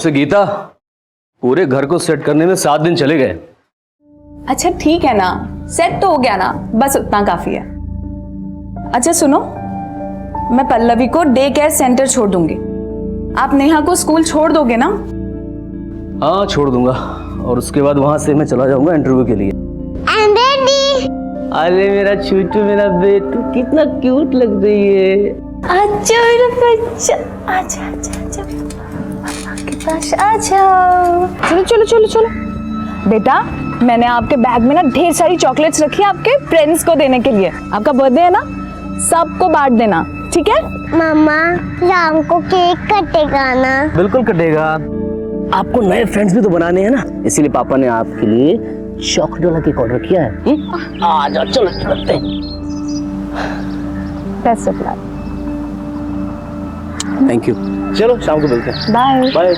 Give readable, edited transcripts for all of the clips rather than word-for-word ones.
से गीता, पूरे घर को सेट करने में 7 दिन चले गए। अच्छा ठीक है ना, सेट तो हो गया ना, बस उतना काफी है। अच्छा सुनो, मैं पल्लवी को डे केयर सेंटर छोड़ दूंगी, आप नेहा को स्कूल छोड़ दोगे ना? हाँ छोड़ दूंगा, और उसके बाद वहां से मैं चला जाऊंगा इंटरव्यू के लिए। I'm ready. अरे मेरा छूटू, मेरा बेटू, कितना क्यूट लग रही है। अच्छा मेरा बच्चा, आजा आजा आजा पापा के पास आ जाओ। चलो चलो चलो चलो बेटा, मैंने आपके बैग में ना ढेर सारी चॉकलेट्स रखी है आपके फ्रेंड्स को देने के लिए। आपका बर्थडे है ना, सबको बांट देना, ठीक है? मम्मा, शाम को केक कटेगा ना? बिल्कुल कटेगा, आपको नए फ्रेंड्स भी तो बनाने हैं ना, इसीलिए पापा ने आपके लिए चॉकलेट वाला केक ऑर्डर किया है। आ जाओ, चलो चलते हैं। Best of luck. Thank you, चलो शाम को मिलते हैं। Bye bye.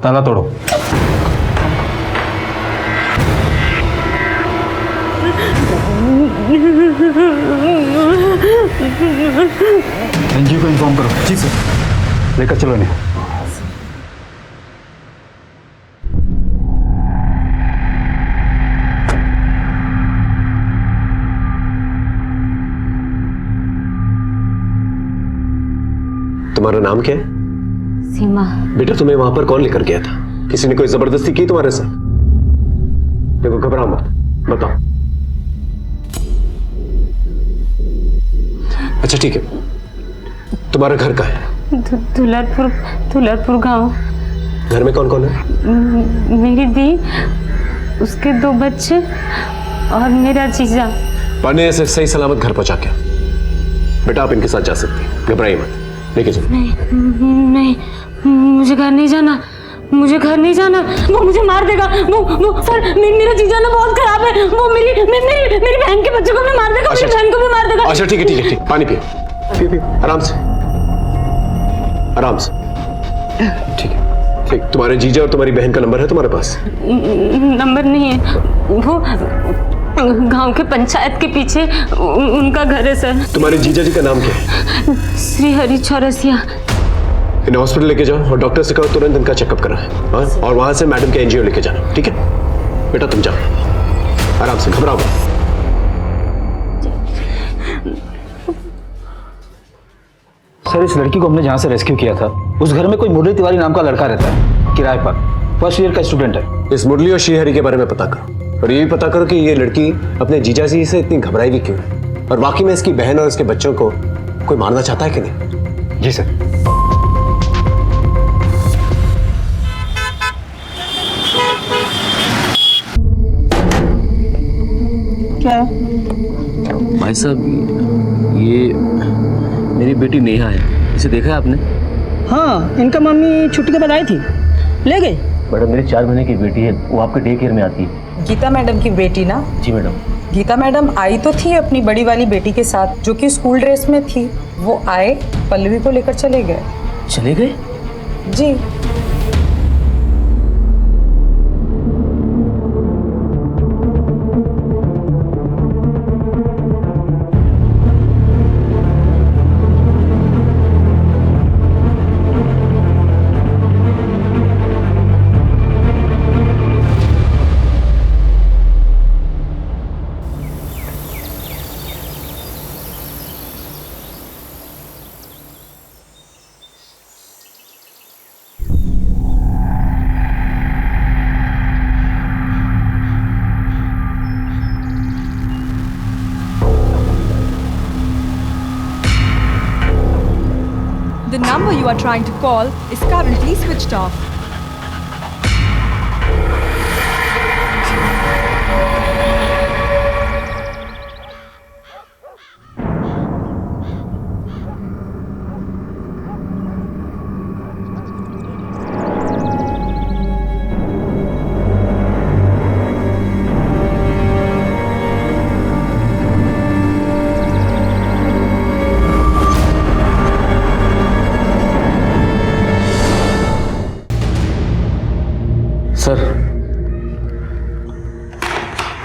ताला तोड़ो। एनजीओ को इन्फॉर्म करो। जी सर। लेकर चलो इन्हें। तुम्हारा नाम क्या है? सीमा। बेटा तुम्हें वहां पर कौन लेकर गया था? किसी ने कोई जबरदस्ती की तुम्हारे साथ? देखो घबराओ मत, बताओ। अच्छा ठीक है, तुम्हारा घर कहाँ है? दुलारपुर गांव। घर में कौन कौन है? मेरी दी, उसके 2 बच्चे और मेरा जीजा। पाने से सही सलामत घर पहुंचा के। बेटा आप इनके साथ जा सकते हैं, घबराइए मत, लेके चलो। नहीं, मुझे घर नहीं जाना, मुझे घर नहीं जाना, वो मुझे मार देगा। वो सर, मेरा जीजा ना बहुत खराब है, वो मेरी बहन के बच्चों को भी मार देगा, मेरी बहन को भी मार देगा। अच्छा ठीक है, ठीक, पानी पिए, आराम से, आराम से। ठीक है, ठीक। तुम्हारे जीजा और तुम्हारी बहन का नंबर है तुम्हारे पास? नंबर नहीं है, वो गांव के पंचायत के पीछे उनका घर है सर। तुम्हारे जीजा जी का नाम क्या है? श्री हरि चौरसिया। इन्हें हॉस्पिटल लेके जाओ और डॉक्टर से कहो तुरंत इनका चेकअप कराएं, हाँ? और वहां से मैडम के एनजीओ लेके जाना, ठीक है? बेटा तुम जाओ, आराम से, घबराओ मत। सर इस लड़की को हमने जहाँ से रेस्क्यू किया था, उस घर में कोई मुरली तिवारी नाम का लड़का रहता है, किराए पर, फर्स्ट ईयर का स्टूडेंट है। इस मुरली और श्रीहरि के बारे में पता करो, और ये भी पता करो कि ये लड़की अपने जीजा जी से इतनी घबराई भी क्यों है, और वाकई में इसकी बहन और इसके बच्चों को कोई मारना चाहता है कि नहीं। जी सर। क्या? भाई साहब, ये मेरी बेटी नेहा है, इसे देखा है आपने? हाँ, इनका मम्मी छुट्टी के बाद आई थी, ले गई। मैडम मेरी 4 महीने की बेटी है, वो आपके डे केयर में आती है। गीता मैडम की बेटी ना? जी मैडम। गीता मैडम आई तो थी अपनी बड़ी वाली बेटी के साथ, जो कि स्कूल ड्रेस में थी। वो आए, पल्लवी को लेकर चले गए। चले गए? जी। The number you are trying to call is currently switched off.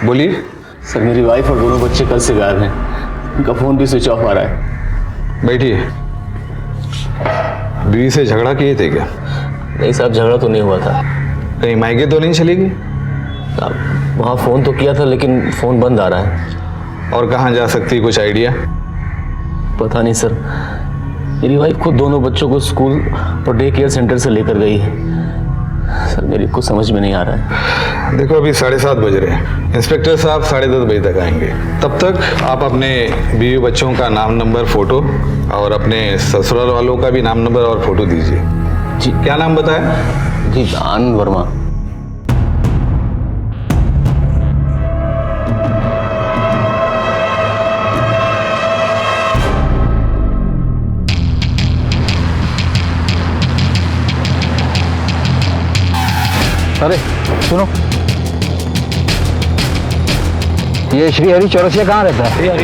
बोलिए। सर मेरी वाइफ और दोनों बच्चे कल से गायब हैं, उनका फोन भी स्विच ऑफ आ रहा है। बैठिए। बीवी से झगड़ा किए थे क्या? नहीं साहब, झगड़ा तो नहीं हुआ था। कहीं मायके तो नहीं चली गई? साहब वहाँ फोन तो किया था लेकिन फोन बंद आ रहा है। और कहाँ जा सकती है, कुछ आइडिया? पता नहीं सर, मेरी वाइफ खुद दोनों बच्चों को स्कूल और डे केयर सेंटर से लेकर गई है। सर मेरी कुछ समझ में नहीं आ रहा है। देखो अभी 7:30 बज रहे हैं, इंस्पेक्टर साहब 10:30 बजे तक आएंगे। तब तक आप अपने बीवी बच्चों का नाम, नंबर, फोटो और अपने ससुराल वालों का भी नाम, नंबर और फोटो दीजिए। जी क्या नाम बताया? जी आनंद वर्मा। अरे सुनो, ये श्री हरि चौरसिया कहाँ रहता है?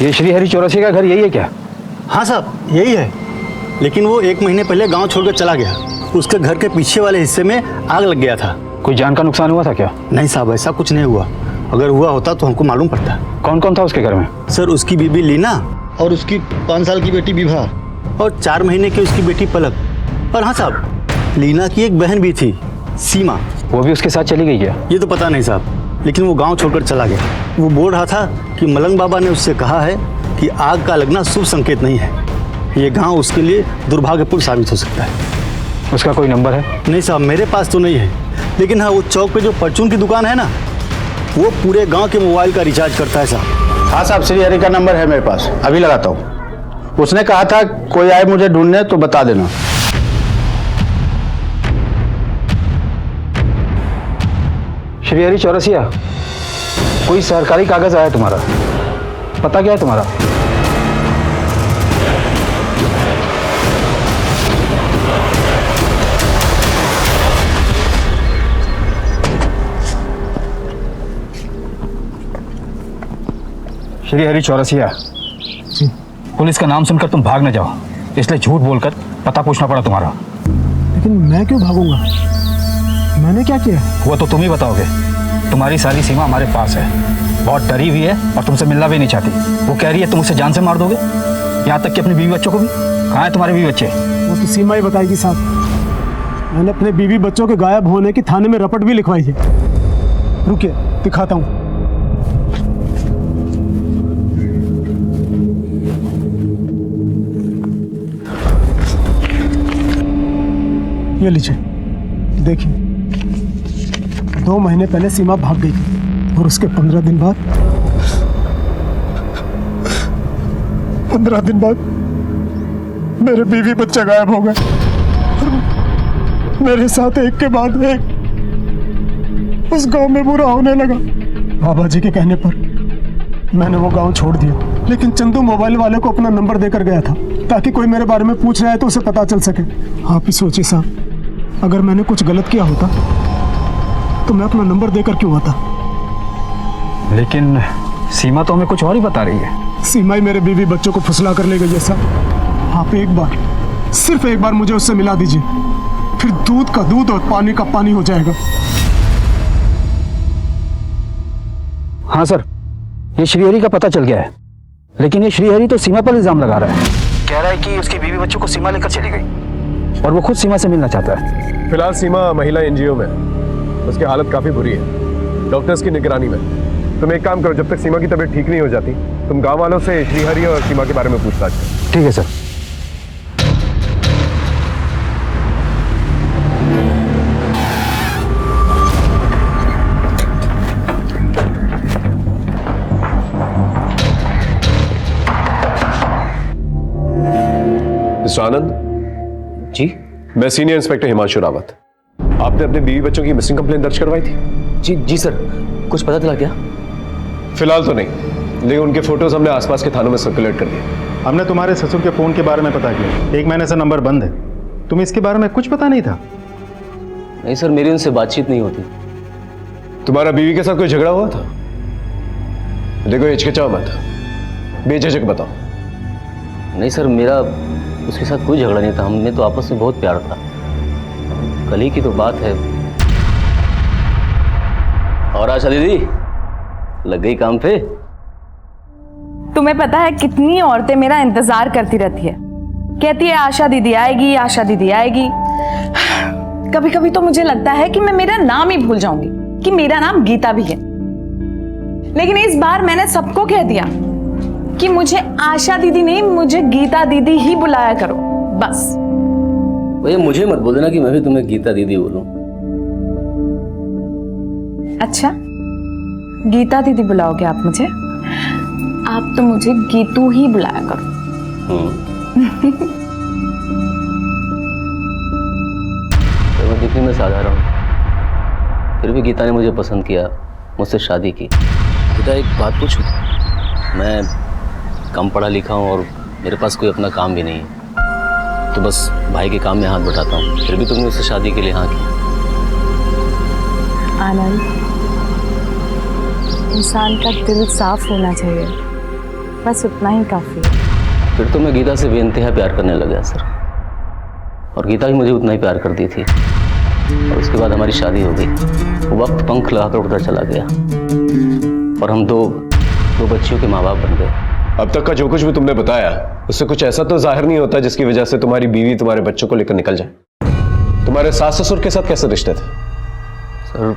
ये श्री हरि चौरसिया का घर यही है क्या? हाँ साहब यही है, लेकिन वो 1 महीने पहले गांव छोड़कर चला गया। उसके घर के पीछे वाले हिस्से में आग लग गया था। कोई जान का नुकसान हुआ था क्या? नहीं साहब, ऐसा कुछ नहीं हुआ। अगर हुआ होता तो हमको मालूम पड़ता। कौन कौन था उसके घर में? सर उसकी बीबी लीना और उसकी 5 साल की बेटी विभा और 4 महीने की उसकी बेटी पलक। और हाँ साहब, लीना की एक बहन भी थी, सीमा। वो भी उसके साथ चली गई क्या? ये तो पता नहीं साहब, लेकिन वो गांव छोड़कर चला गया। वो बोल रहा था कि मलंग बाबा ने उससे कहा है कि आग का लगना शुभ संकेत नहीं है। ये गांव उसके लिए दुर्भाग्यपूर्ण साबित हो सकता है। उसका कोई नंबर है? नहीं साहब, मेरे पास तो नहीं है, लेकिन हाँ वो चौक पे जो परचून की दुकान है ना, वो पूरे गांव के मोबाइल का रिचार्ज करता है साहब। हाँ साहब, श्री हरि का नंबर है मेरे पास, अभी लगाता हूँ। उसने कहा था कोई आए मुझे ढूंढने तो बता देना। श्री हरि चौरसिया, कोई सरकारी कागज आया तुम्हारा? पता क्या है तुम्हारा? श्री हरि चौरसिया, पुलिस का नाम सुनकर तुम भाग न जाओ, इसलिए झूठ बोलकर पता पूछना पड़ा तुम्हारा। लेकिन मैं क्यों भागूंगा? मैंने क्या किया? वो तो तुम ही बताओगे। तुम्हारी सारी सीमा हमारे पास है, बहुत डरी हुई है और तुमसे मिलना भी नहीं चाहती। वो कह रही है तुम उसे जान से मार दोगे, यहाँ तक कि अपने बीवी बच्चों को भी। कहाँ है तुम्हारे बीवी बच्चे? वो तो सीमा ही बताएगी साहब। मैंने अपने बीवी बच्चों के गायब होने की थाने में रपट भी लिखवाई है। रुकिए दिखाता हूँ। ये लीजिए, देखिए 2 महीने पहले सीमा भाग गई थी और उसके 15 दिन बाद 15 दिन बाद मेरे बीवी बच्चे गायब हो गए। मेरे साथ एक के बाद एक उस गांव में बुरा होने लगा। बाबा जी के कहने पर मैंने वो गांव छोड़ दिया, लेकिन चंदू मोबाइल वाले को अपना नंबर देकर गया था ताकि कोई मेरे बारे में पूछ रहा है तो उसे पता चल सके। आप ही सोचिए साहब, अगर मैंने कुछ गलत किया होता तो मैं अपना नंबर देकर क्यों आता? लेकिन सीमा तो हमें कुछ और ही बता रही है। सीमा ही मेरे बीवी बच्चों को फुसला कर ले गई है साहब। आप एक बार, सिर्फ एक बार मुझे उससे मिला दीजिए, फिर दूध का दूध और पानी का पानी हो जाएगा। हाँ सर, ये श्रीहरि का पता चल गया है, लेकिन ये श्रीहरि तो सीमा पर इल्जाम लगा रहा है। कह रहा है कि उसकी बीवी बच्चों को सीमा लेकर चली गई और वो खुद सीमा से मिलना चाहता है। फिलहाल सीमा महिला एनजीओ में है, उसकी हालत काफी बुरी है, डॉक्टर्स की निगरानी में। तुम एक काम करो, जब तक सीमा की तबीयत ठीक नहीं हो जाती, तुम गांव वालों से श्रीहरि और सीमा के बारे में पूछताछ करो। ठीक है सर। मिस्टर आनंद जी? मैं सीनियर इंस्पेक्टर हिमांशु रावत। आपने अपने बीवी बच्चों की मिसिंग कंप्लेंट दर्ज करवाई थी? जी सर, कुछ पता चला क्या? फिलहाल तो नहीं, लेकिन उनके फोटोज हमने आसपास के थानों में सर्कुलेट कर दिए। हमने तुम्हारे ससुर के फोन के बारे में पता किया, 1 महीने से नंबर बंद है। तुम्हें इसके बारे में कुछ पता नहीं था? नहीं सर, मेरी उनसे बातचीत नहीं होती। तुम्हारा बीवी के साथ कोई झगड़ा हुआ था? देखो हिचकिचाओ मत, बेझिझक बताओ। नहीं सर, मेरा उसके साथ कोई झगड़ा नहीं था। हमने तो आपस में बहुत प्यार था। कल ही की तो बात है। और आशा दीदी लग गई काम पे? तुम्हें पता है कितनी औरतें मेरा इंतजार करती रहती है, कहती है आशा दीदी आएगी, आशा दीदी आएगी। कभी कभी तो मुझे लगता है कि मैं मेरा नाम ही भूल जाऊंगी कि मेरा नाम गीता भी है। लेकिन इस बार मैंने सबको कह दिया कि मुझे आशा दीदी नहीं, मुझे गीता दीदी ही बुलाया करो बस। भैया मुझे मत बोल देना कि मैं भी तुम्हें गीता दीदी बोलूं। अच्छा, गीता दीदी बुलाओगे आप मुझे? आप तो मुझे गीतू ही बुलाया करो। तो मैं दिखने में साधारण हूँ, फिर भी गीता ने मुझे पसंद किया, मुझसे शादी की। गीता एक बात पूछूं? मैं कम पढ़ा लिखा हूँ और मेरे पास कोई अपना काम भी नहीं है, तो बस भाई के काम में हाथ बटाता हूँ, फिर भी तुमने उससे शादी के लिए हाँ की। आनंद, इंसान का दिल साफ होना चाहिए, बस उतना ही काफी है। फिर तो मैं गीता से बेइंतहा प्यार करने लगा सर, और गीता भी मुझे उतना ही प्यार करती थी। और उसके बाद हमारी शादी हो गई। वो वक्त पंख लगाकर उड़ता चला गया और हम दो बच्चियों के माँ बाप बन गए। अब तक का जो कुछ भी तुमने बताया उससे कुछ ऐसा तो जाहिर नहीं होता जिसकी वजह से तुम्हारी बीवी तुम्हारे बच्चों को लेकर निकल जाए। तुम्हारे सास ससुर के साथ कैसे रिश्ते थे? सर,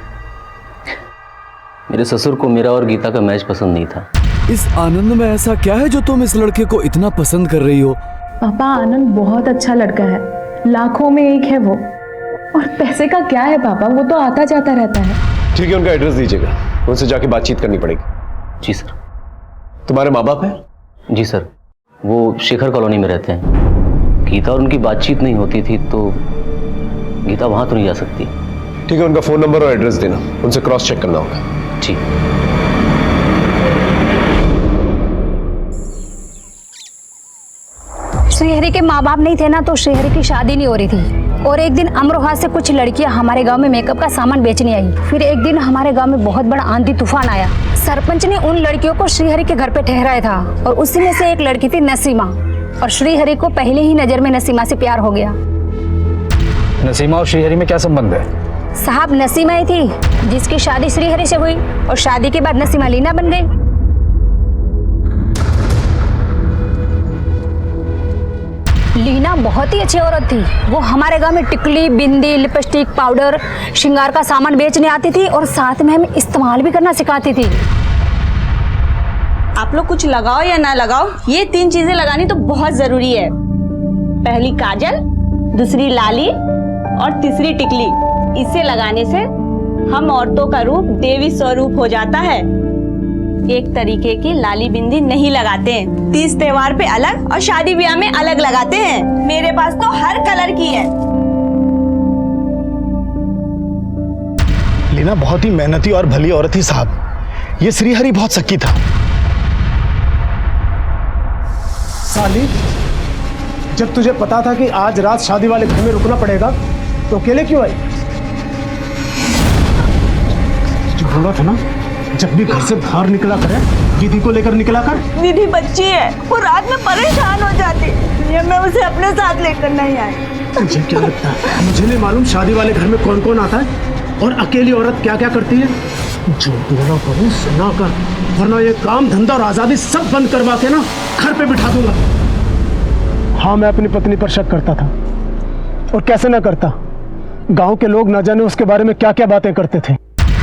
मेरे ससुर को मेरा और गीता का मैच पसंद नहीं था। इस आनंद में ऐसा क्या है जो तुम इस लड़के को इतना पसंद कर रही हो? पापा, आनंद बहुत अच्छा लड़का है, लाखों में एक है वो। और पैसे का क्या है पापा, वो तो आता जाता रहता है। ठीक है, उनका एड्रेस दीजिएगा, उनसे जाके बातचीत करनी पड़ेगी। जी सर। तुम्हारे माँ बाप हैं? जी सर, वो शेखर कॉलोनी में रहते हैं। गीता और उनकी बातचीत नहीं होती थी, तो गीता वहां तो नहीं जा सकती। ठीक है, उनका फोन नंबर और एड्रेस देना, उनसे क्रॉस चेक करना होगा। ठीक। श्रीहरि के माँ बाप नहीं थे ना, तो श्रीहरि की शादी नहीं हो रही थी। और एक दिन अमरोहा से कुछ लड़कियां हमारे गांव में मेकअप का सामान बेचने आई। फिर एक दिन हमारे गांव में बहुत बड़ा आंधी तूफान आया। सरपंच ने उन लड़कियों को श्रीहरि के घर पे ठहराया था, और उसी में से एक लड़की थी नसीमा। और श्रीहरि को पहले ही नजर में नसीमा से प्यार हो गया। नसीमा और श्रीहरि में क्या संबंध है? साहब, नसीमा ही थी जिसकी शादी श्रीहरि से हुई, और शादी के बाद नसीमा लीना बन गई। लीना बहुत ही अच्छी औरत थी। वो हमारे गांव में टिकली, बिंदी, लिपस्टिक, पाउडर, श्रृंगार का सामान बेचने आती थी, और साथ में हमें इस्तेमाल भी करना सिखाती थी। आप लोग कुछ लगाओ या ना लगाओ, ये 3 चीजें लगानी तो बहुत जरूरी है। पहली काजल, दूसरी लाली और तीसरी टिकली। इसे लगाने से हम औरतों का रूप देवी स्वरूप हो जाता है। एक तरीके की लाली बिंदी नहीं लगाते हैं, 30 त्योहार पे अलग और शादी ब्याह में अलग लगाते हैं। मेरे पास तो हर कलर की है। लीना बहुत ही मेहनती और भली औरत थी साहब, ये श्रीहरि बहुत शक्की था। साली, जब तुझे पता था कि आज रात शादी वाले घर में रुकना पड़ेगा तो अकेले क्यों आई? जो बोला था ना, जब भी घर से बाहर निकला करे दीदी को लेकर निकला कर। दीदी बच्ची है, वो रात में परेशान हो जाती, ये मैं उसे अपने साथ लेकर नहीं आई। मुझे क्या लगता है, मुझे नहीं मालूम शादी वाले घर में कौन कौन आता है और अकेली औरत क्या क्या करती है। जो बोला करूँ सुना कर, वरना ये काम धंधा और आजादी सब बंद करवा के ना घर पे बिठा दूंगा। हाँ, मैं अपनी पत्नी पर शक करता था, और कैसे ना करता। गांव के लोग ना जाने उसके बारे में क्या क्या बातें करते थे।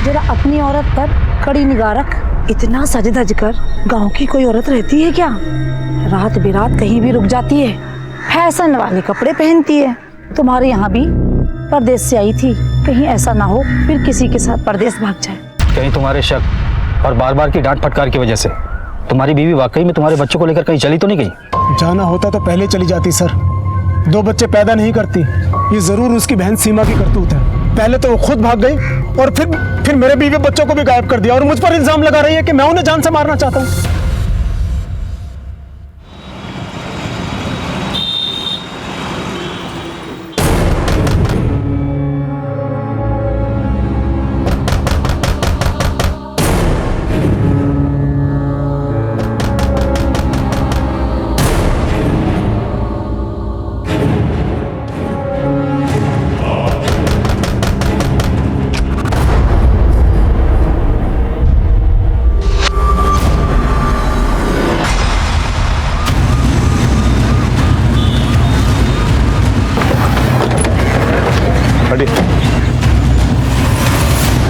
जरा अपनी औरत पर कड़ी निगाह रख। इतना सज धज कर गांव की कोई औरत रहती है क्या? रात बिरात कहीं भी रुक जाती है, फैशन वाले कपड़े पहनती है। तुम्हारे यहाँ भी परदेश से आई थी, कहीं ऐसा ना हो फिर किसी के साथ परदेश भाग जाए। कहीं तुम्हारे शक और बार बार की डांट फटकार की वजह से तुम्हारी बीवी वाकई में तुम्हारे बच्चों को लेकर कहीं चली तो नहीं गई? जाना होता तो पहले चली जाती सर। 2 बच्चे पैदा नहीं करती, ये जरूर उसकी बहन सीमा की करतूत है। पहले तो वो खुद भाग गई और फिर मेरे बीवी बच्चों को भी गायब कर दिया, और मुझ पर इल्जाम लगा रही है कि मैं उन्हें जान से मारना चाहता हूँ।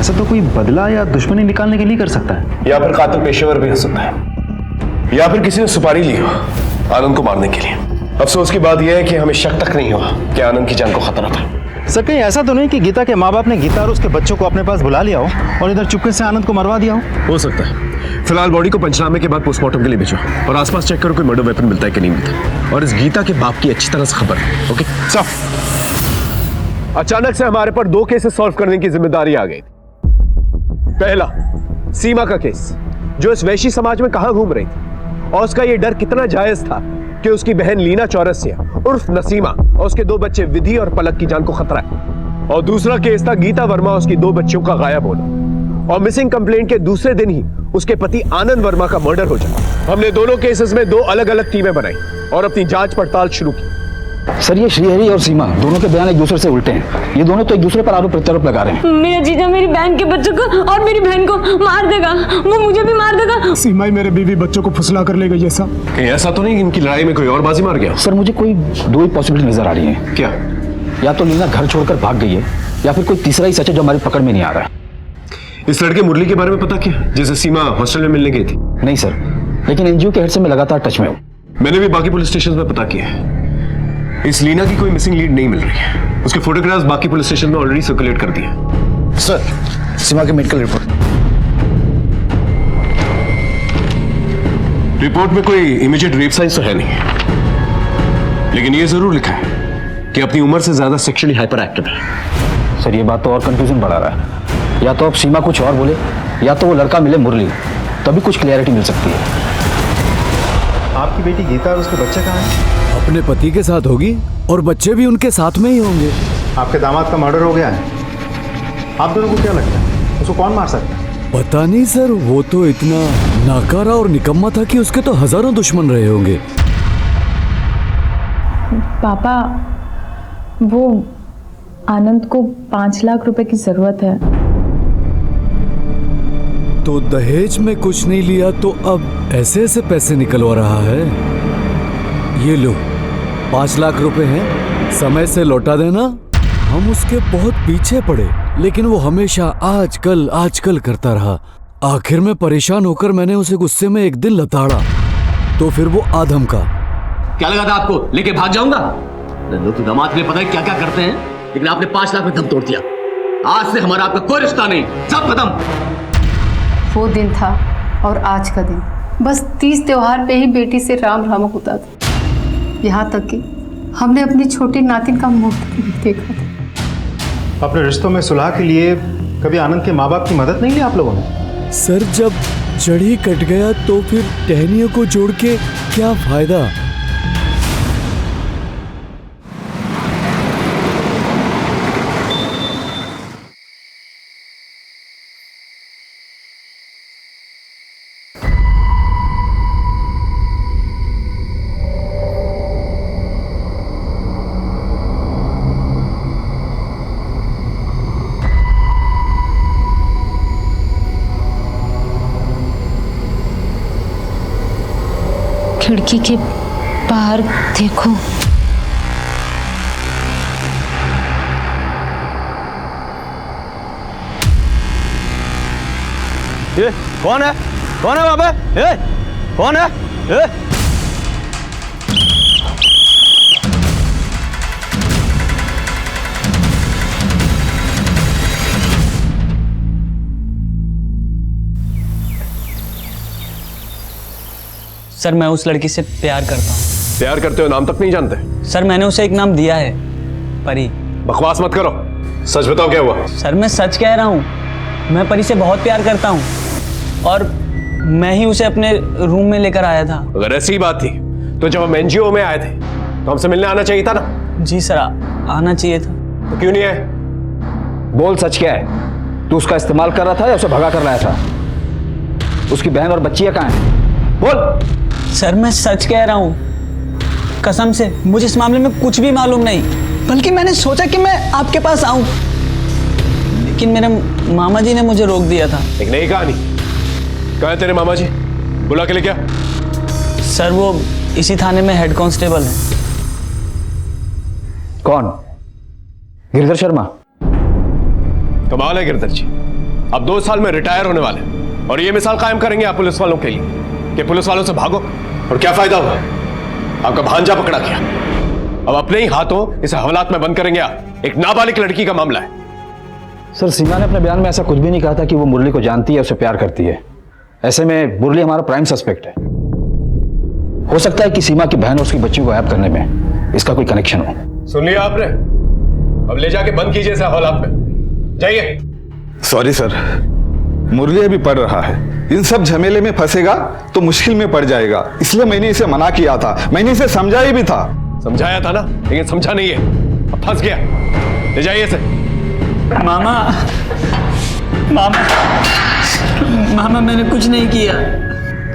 ऐसा तो कोई बदला या दुश्मनी निकालने के लिए कर सकता है, या फिर कातिल पेशेवर भी हो सकता है, या फिर किसी ने सुपारी ली हो आनंद को मारने के लिए। अफसोस की बात यह है कि हमें शक तक नहीं हुआ कि आनंद की जान को खतरा था। सर कहीं ऐसा तो नहीं कि गीता के माँ बाप ने गीता और उसके बच्चों को अपने पास बुला लिया हो और इधर चुपके से आनंद को मरवा दिया हो सकता है। फिलहाल बॉडी को पंचनामे के बाद पोस्टमार्टम के लिए भेजो और आसपास चेक करो कोई मर्डर वेपन मिलता है कि नहीं मिलता। और इस गीता के बाप की अच्छी तरह से खबर है। ओके साफ। अचानक से हमारे पर 2 केसेस सॉल्व करने की जिम्मेदारी आ गई थी। पहला, सीमा का केस, जो इस वैश्य समाज में कहां घूम रही थी और उसका यह डर कितना जायज था कि उसकी बहन लीना चौरसिया उर्फ नसीमा और उसके 2 बच्चे विधि और पलक की जान को खतरा है। और दूसरा केस था गीता वर्मा और उसकी 2 बच्चियों का गायब होना और मिसिंग कंप्लेंट के दूसरे दिन ही उसके पति आनंद वर्मा का मर्डर हो जाए। हमने दोनों केसेस में 2 अलग अलग टीमें बनाई और अपनी जांच पड़ताल शुरू की। सर ये श्रीहरि और सीमा दोनों के बयान एक दूसरे से उल्टे हैं। ये दोनों तो एक दूसरे पर आरोप प्रत्यारोप लगा रहे हैं। मेरा जीजा मेरी बहन के बच्चों को और मेरी बहन को मार देगा, वो मुझे भी मार देगा। सीमा ही मेरे बीवी बच्चों को फुसला कर ले गई। ऐसा कहीं ऐसा तो नहीं कि इनकी लड़ाई में कोई और बाजी मार गया? सर मुझे कोई 2 ही पॉसिबिलिटी नजर आ रही है। क्या? या तो लीना घर छोड़कर भाग गई है या फिर कोई तीसरा ही सच है जो हमारी पकड़ में नहीं आ रहा है। इस लड़के मुरली के बारे में पता क्या, जिसे सीमा हॉस्टल में मिलने गई थी? नहीं सर, लेकिन एनजीओ के हेड से मैं लगातार टच में हूँ। मैंने भी बाकी पुलिस स्टेशन में पता किया है। इस लीना की कोई मिसिंग लीड नहीं मिल रही है। उसके फोटोग्राफ्स बाकी पुलिस स्टेशन में ऑलरेडी सर्कुलेट कर दिए। सर सीमा की मेडिकल रिपोर्ट में कोई इमीडिएट रेप साइंस तो है नहीं, लेकिन ये जरूर लिखा है कि अपनी उम्र से ज्यादा सेक्सुअली हाइपर एक्टिव है। सर ये बात तो और कंफ्यूजन बढ़ा रहा है। या तो अब सीमा कुछ और बोले या तो वो लड़का मिले मुरली, तभी कुछ क्लियरिटी मिल सकती है। आपकी बेटी गीता और उसके बच्चे कहाँ हैं? अपने पति के साथ होगी और बच्चे भी उनके साथ में ही होंगे। आपके दामाद का मर्डर हो गया है, आप दोनों को क्या लगता है उसको कौन मार सकता है? पता नहीं सर, वो तो इतना नाकारा और निकम्मा था कि उसके तो हजारों दुश्मन रहे होंगे। पापा वो आनंद को 5 लाख रुपए की जरूरत है। तो दहेज में कुछ नहीं लिया तो अब ऐसे ऐसे पैसे निकलवा रहा है। ये लो 5 लाख रुपए हैं, समय से लौटा देना। हम उसके बहुत पीछे पड़े लेकिन वो हमेशा आजकल करता रहा। आखिर में परेशान होकर मैंने उसे गुस्से में एक दिन लताड़ा तो फिर वो आधम का। क्या लगा था आपको लेके भाग जाऊंगा? लोग तो दामाद ने पता है क्या क्या करते हैं, लेकिन आपने 5 लाख में दम तोड़ दिया। आज से हमारा आपका कोई रिश्ता नहीं, सब खत्म। वो दिन था और आज का दिन बस 30 त्योहार पे ही बेटी से राम राम होता था। यहाँ तक कि हमने अपनी छोटी नातिन का मुंह नहीं देखा था। अपने रिश्तों में सुलह के लिए कभी आनंद के माँ बाप की मदद नहीं ली आप लोगों ने? सर जब चढ़ी कट गया तो फिर टहनियों को जोड़ के क्या फायदा। खिड़की के बाहर देखो। ये कौन है? कौन है वहां पे? ए, कौन है? ए? सर मैं उस लड़की से प्यार करता हूँ। प्यार करते हो? नाम तक नहीं जानते? सर मैंने उसे एक नाम दिया है, परी। बकवास मत करो, सच बताओ क्या हुआ? सर मैं सच कह रहा हूँ, मैं परी से बहुत प्यार करता हूँ और मैं ही उसे अपने रूम में लेकर आया था। अगर ऐसी बात थी तो जब हम एनजीओ में आए थे तो हमसे मिलने आना चाहिए था ना? जी सर आना चाहिए था। तो क्यों नहीं आए? बोल सच क्या है? तू उसका इस्तेमाल कर रहा था या उसे भगा कर लाया था? उसकी बहन और बच्चियां कहाँ हैं? बोल। सर मैं सच कह रहा हूँ, कसम से मुझे इस मामले में कुछ भी मालूम नहीं, बल्कि मैंने सोचा कि मैं आपके पास आऊं, लेकिन मेरे मामा जी ने मुझे रोक दिया था। एक नई कहानी। कहाँ है तेरे मामा जी? बुला के ले क्या? सर वो इसी थाने में हेड कांस्टेबल है। कौन? गिरधर शर्मा? कमाल है गिरधर जी, अब 2 साल में रिटायर होने वाले हैं। और ये मिसाल कायम करेंगे आप पुलिस वालों के लिए कि पुलिस वालों से भागो और क्या फायदा हुआ? आपका भांजा पकड़ा गया। अब अपने ही हाथों इसे हवालात में बंद करेंगे आप। एक नाबालिग लड़की का मामला है। सर, सीमा ने अपने बयान में ऐसा कुछ भी नहीं कहा था कि वो मुरली को जानती है, उसे प्यार करती है। ऐसे में मुरली हमारा प्राइम सस्पेक्ट है। हो सकता है कि सीमा की बहन और उसकी बच्चियों को गायब करने में इसका कोई कनेक्शन हो। सुन लिया आपने? अब ले जाके बंद कीजिए इसे हवालात में। जाइए। सॉरी सर, मुरली अभी पढ़ रहा है। इन सब झमेले में फंसेगा तो मुश्किल में पड़ जाएगा, इसलिए मैंने इसे मना किया था। मैंने इसे समझाया भी था। समझाया था ना, लेकिन समझा नहीं है। अब फंस गया। ले जाइए इसे। मामा मामा मामा मैंने कुछ नहीं किया।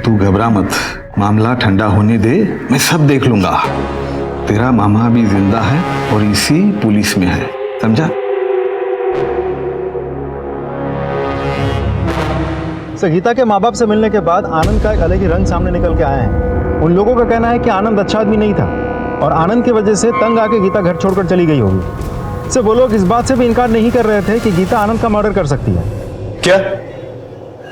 तू घबरा मत, मामला ठंडा होने दे, मैं सब देख लूंगा। तेरा मामा अभी जिंदा है और इसी पुलिस में है, समझा? सर, गीता के माँ बाप से मिलने के बाद आनंद का एक अलग ही रंग सामने निकल के आया है। उन लोगों का कहना है कि आनंद अच्छा आदमी नहीं था और आनंद की वजह से तंग आके गीता घर छोड़कर चली गई होगी। सर, वो लोग इस बात से भी इनकार नहीं कर रहे थे कि गीता आनंद का मर्डर कर सकती है। क्या?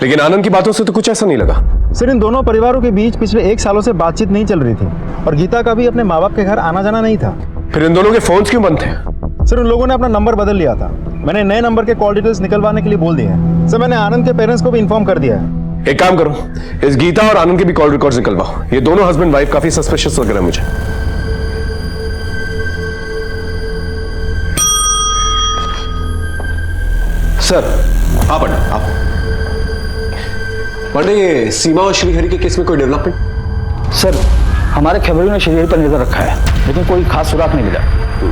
लेकिन आनंद की बातों से तो कुछ ऐसा नहीं लगा। सर, इन दोनों परिवारों के बीच पिछले 1 सालों से बातचीत नहीं चल रही थी और गीता का भी अपने माँ बाप के घर आना जाना नहीं था। फिर इन दोनों के फोन्स क्यों बंद थे? सर, उन लोगों ने अपना नंबर बदल लिया था। मैंने नए नंबर के कॉल डिटेल्स निकलवाने के लिए बोल दिए हैं। सर, मैंने आनंद के पेरेंट्स को भी इन्फॉर्म कर दिया है। एक काम करो, इस गीता और आनंद के भी कॉल रिकॉर्ड्स निकलवाओ। ये दोनों हस्बैंड वाइफ काफी सस्पिशियस लग रहे हैं मुझे। सर, आप पंडे, ये सीमा और श्रीहरि के केस में कोई डेवलपमेंट? सर, हमारे खबरों ने श्रीहरि पर नजर रखा है, लेकिन कोई खास सुराग नहीं मिला।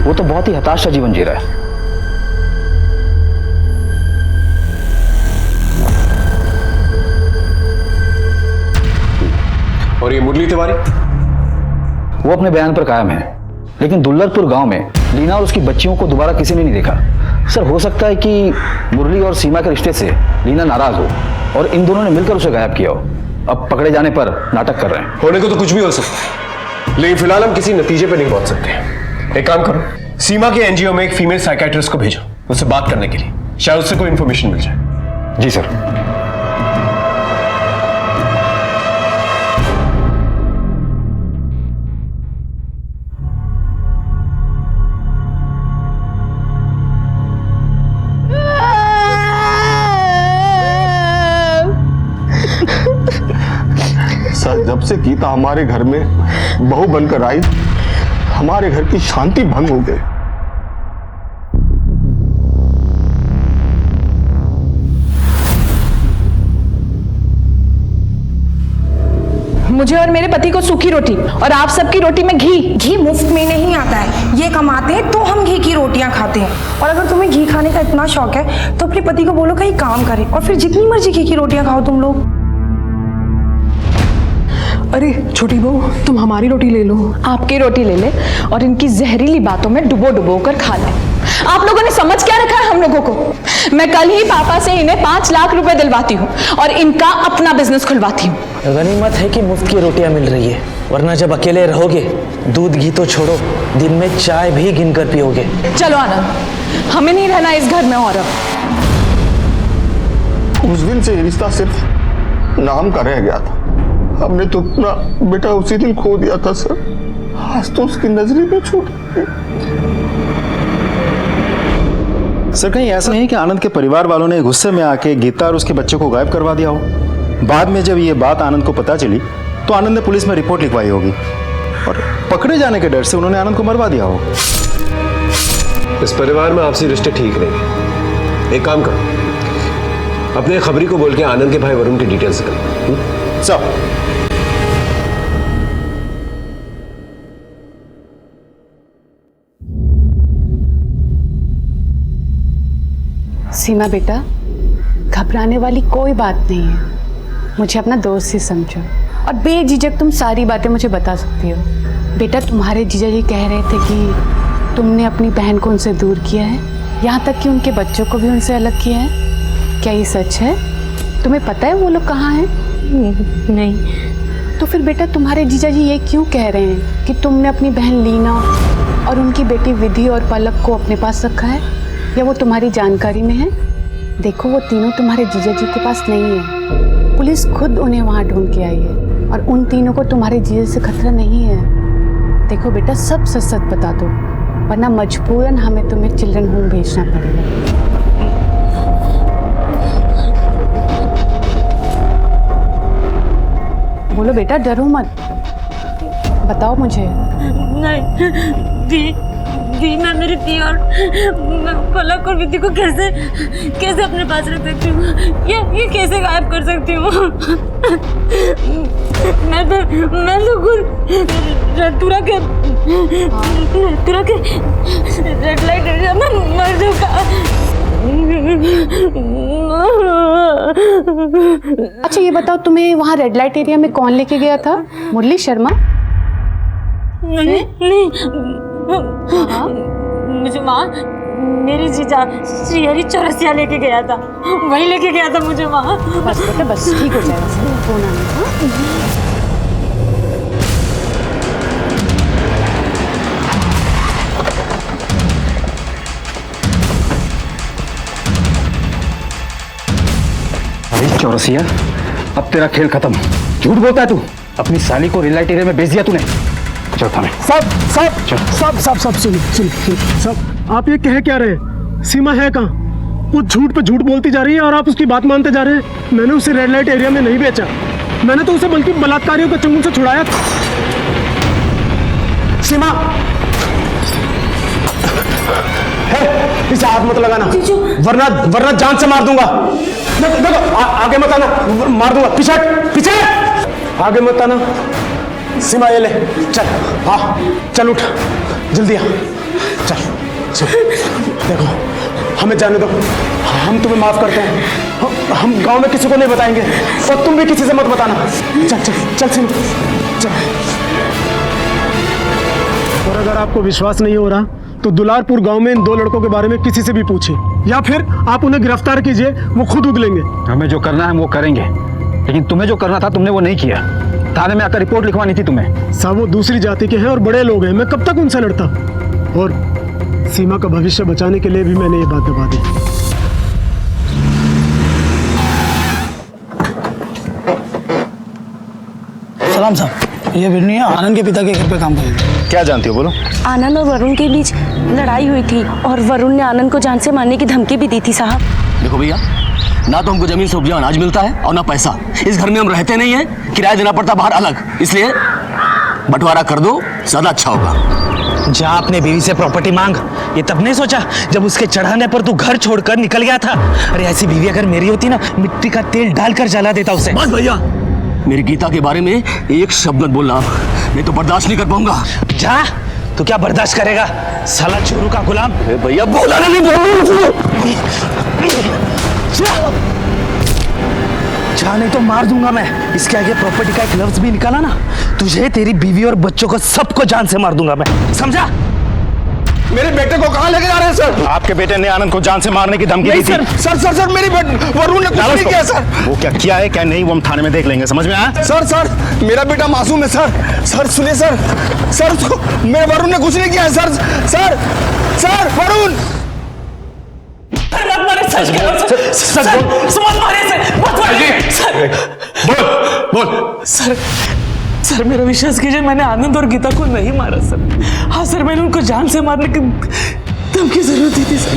वो तो बहुत ही हताश सा जीवन जी रहा है। और ये मुरली तिवारी? वो अपने बयान पर कायम है, लेकिन दुल्लरपुर गांव में लीना और उसकी बच्चियों को दोबारा किसी ने नहीं देखा। सर, हो सकता है कि मुरली और सीमा के रिश्ते से लीना नाराज हो और इन दोनों ने मिलकर उसे गायब किया हो। अब पकड़े जाने पर नाटक कर रहे हैं। होने को तो कुछ भी हो सकता है, लेकिन फिलहाल हम किसी नतीजे पर नहीं पहुंच सकते। एक काम करो, सीमा के एनजीओ में एक फीमेल साइकियाट्रिस्ट को भेजो उससे बात करने के लिए, शायद उससे कोई इंफॉर्मेशन मिल जाए। जी सर। सर, जब से गीता हमारे घर में बहू बनकर आई, हमारे घर की शांति भंग हो गई। मुझे और मेरे पति को सूखी रोटी और आप सबकी रोटी में घी। घी मुफ्त में नहीं आता है, ये कमाते हैं तो हम घी की रोटियां खाते हैं। और अगर तुम्हें घी खाने का इतना शौक है तो अपने पति को बोलो कहीं काम करे और फिर जितनी मर्जी घी की रोटियां खाओ तुम लोग। अरे छोटी बहू, तुम हमारी रोटी ले लो। आपकी रोटी ले ले और इनकी जहरीली बातों में डुबो डुबो कर खा ले। आप लोगों ने समझ क्या रखा है हम लोगों को? मैं कल ही पापा से इन्हें 5 लाख रुपए दिलवाती हूँ और इनका अपना बिजनेस खुलवाती हूँ। गनीमत है कि मुफ्त की रोटियां मिल रही है, वरना जब अकेले रहोगे दूध घी तो छोड़ो, दिन में चाय भी गिनकर पियोगे। चलो आनंद, हमें नहीं रहना इस घर में और अब। उस दिन से ये रिश्ता सिर्फ नाम का रह गया था। हमने तो अपना बेटा उसी दिन खो दिया था सर। आज तो उसकी नजरें भी छूट गई। सर, कहीं ऐसा नहीं कि आनंद के परिवार वालों ने गुस्से में आके गीता और उसके बच्चे को गायब करवा दिया हो? बाद में जब ये बात आनंद को पता चली तो आनंद ने पुलिस में रिपोर्ट लिखवाई होगी और पकड़े जाने के डर से उन्होंने आनंद को मरवा दिया हो। इस परिवार में आपसी रिश्ते ठीक नहीं। एक काम करो, अपने खबरी को बोल के आनंद के भाई वरुण की डिटेल्स निकालो। सब सीमा बेटा, घबराने वाली कोई बात नहीं है। मुझे अपना दोस्त ही समझो और बेझिझक तुम सारी बातें मुझे बता सकती हो। बेटा, तुम्हारे जीजा जी कह रहे थे कि तुमने अपनी बहन को उनसे दूर किया है, यहाँ तक कि उनके बच्चों को भी उनसे अलग किया है। क्या ये सच है? तुम्हें पता है वो लोग कहाँ हैं? नहीं। तो फिर बेटा, तुम्हारे जीजा जी ये क्यों कह रहे हैं कि तुमने अपनी बहन लीना और उनकी बेटी विधि और पलक को अपने पास रखा है, या वो तुम्हारी जानकारी में है? देखो वो तीनों तुम्हारे जीजा जी के पास नहीं है। पुलिस खुद उन्हें वहाँ ढूंढ के आई है और उन तीनों को तुम्हारे जीजा से खतरा नहीं है। देखो बेटा, सब सच सच बता दो, वरना मजबूरन हमें तुम्हें चिल्ड्रन होम भेजना पड़ेगा। बोलो बेटा, डरो मत, बताओ मुझे। नहीं दी मैं मेरी दी और मैं पलक और विधि को कैसे अपने पास रख सकती हूँ? ये कैसे गायब कर सकती हूँ? मैं तो खुद तुरा के रेड लाइट एरिया में मर चुका। अच्छा ये बताओ, तुम्हें वहाँ रेड लाइट एरिया में कौन लेके गया था? मुरली शर्मा? नहीं मुझे वहाँ मेरी जीजा श्रीहरी चौरसिया लेके गया था, वही लेके गया था मुझे वहाँ। बस बेटा बस, ठीक हो जाएगा, फोन आना। चौरसिया, अब तेरा खेल खत्म। झूठ बोलता है तू, अपनी साली को रेड लाइट एरिया में भेज दिया तूने। चल थाने। सब सुनिए सब, आप ये कह क्या रहे हैं? सीमा है कहाँ? वो झूठ पे झूठ बोलती जा रही है और आप उसकी बात मानते जा रहे हैं। मैंने उसे रेड लाइट एरिया में नहीं बेचा, मैंने तो उसे बल्कि बलात्कारियों के चंगुल से छुड़ाया। सीमा, इसे हाथ मत लगाना, वरना जान से मार दूंगा। देखो आगे मत आना, मार दूंगा। पीछे आगे मत आना। सीमा ये ले, चल। हाँ चल, उठ जल्दी आ, चल। देखो हमें जाने दो, हम तुम्हें माफ करते हैं। हम गांव में किसी को नहीं बताएंगे और तुम भी किसी से मत बताना। चल सीमा, चल। और अगर आपको विश्वास नहीं हो रहा तो दुलारपुर गांव में इन दो लड़कों के बारे में किसी से भी पूछिए, या फिर आप उन्हें गिरफ्तार कीजिए, वो खुद उगलेंगे। हमें जो करना है वो करेंगे, लेकिन तुम्हें जो करना था तुमने वो नहीं किया। थाने में आकर रिपोर्ट लिखवानी थी तुम्हें। साहब वो दूसरी जाति के हैं और बड़े लोग हैं, मैं कब तक उनसे लड़ता। और सीमा का भविष्य बचाने के लिए भी मैंने ये बात दबा दी। सलाम साहब, ये बिरनिया आनंद के पिता के घर पे काम करेगी। क्या जानती हो, बोलो। आनंद और वरुण के बीच लड़ाई हुई थी और वरुण ने आनंद को जान से मारने की धमकी भी दी थी साहब। देखो भैया, ना तो हमको जमीन से उपजा अनाज मिलता है और ना पैसा। इस घर में हम रहते नहीं हैं, किराया देना पड़ता बाहर अलग, इसलिए बंटवारा कर दो, ज्यादा अच्छा होगा। जा अपने बीवी से प्रॉपर्टी मांग। ये तब नहीं सोचा जब उसके चढ़ाने पर तू घर छोड़कर निकल गया था? अरे ऐसी बीवी अगर मेरी होती ना, मिट्टी का तेल डालकर जला देता उसे। बस भैया, मेरी गीता के बारे में एक शब्द मत बोलना, नहीं तो बर्दाश्त नहीं कर पाऊंगा। जा, तू क्या बर्दाश्त करेगा, साला चोरू का गुलाम। भैया बोला नहीं, जा नहीं तो मार दूंगा मैं। इसके आगे प्रॉपर्टी का एक लफ्ज भी निकाला ना, तुझे, तेरी बीवी और बच्चों को सबको जान से मार दूंगा मैं, समझा? मेरे बेटे को कहाँ लेके जा रहे हैं सर? आपके बेटे ने आनंद को जान से मारने की धमकी दी थी। सर मेरी वरुण ने कुछ नहीं किया सर। वो क्या किया है क्या नहीं वो हम थाने में देख लेंगे, समझ में आया? सर मेरा बेटा मासूम है सर सुनिए सर उसको मेरे वरुण ने कुछ नहीं किया है सर वरुण। बोल। सर मेरा विश्वास कीजिए, मैंने आनंद और गीता को नहीं मारा सर। हाँ सर, मैंने उनको जान से मारने की धमकी जरूर दी थी सर।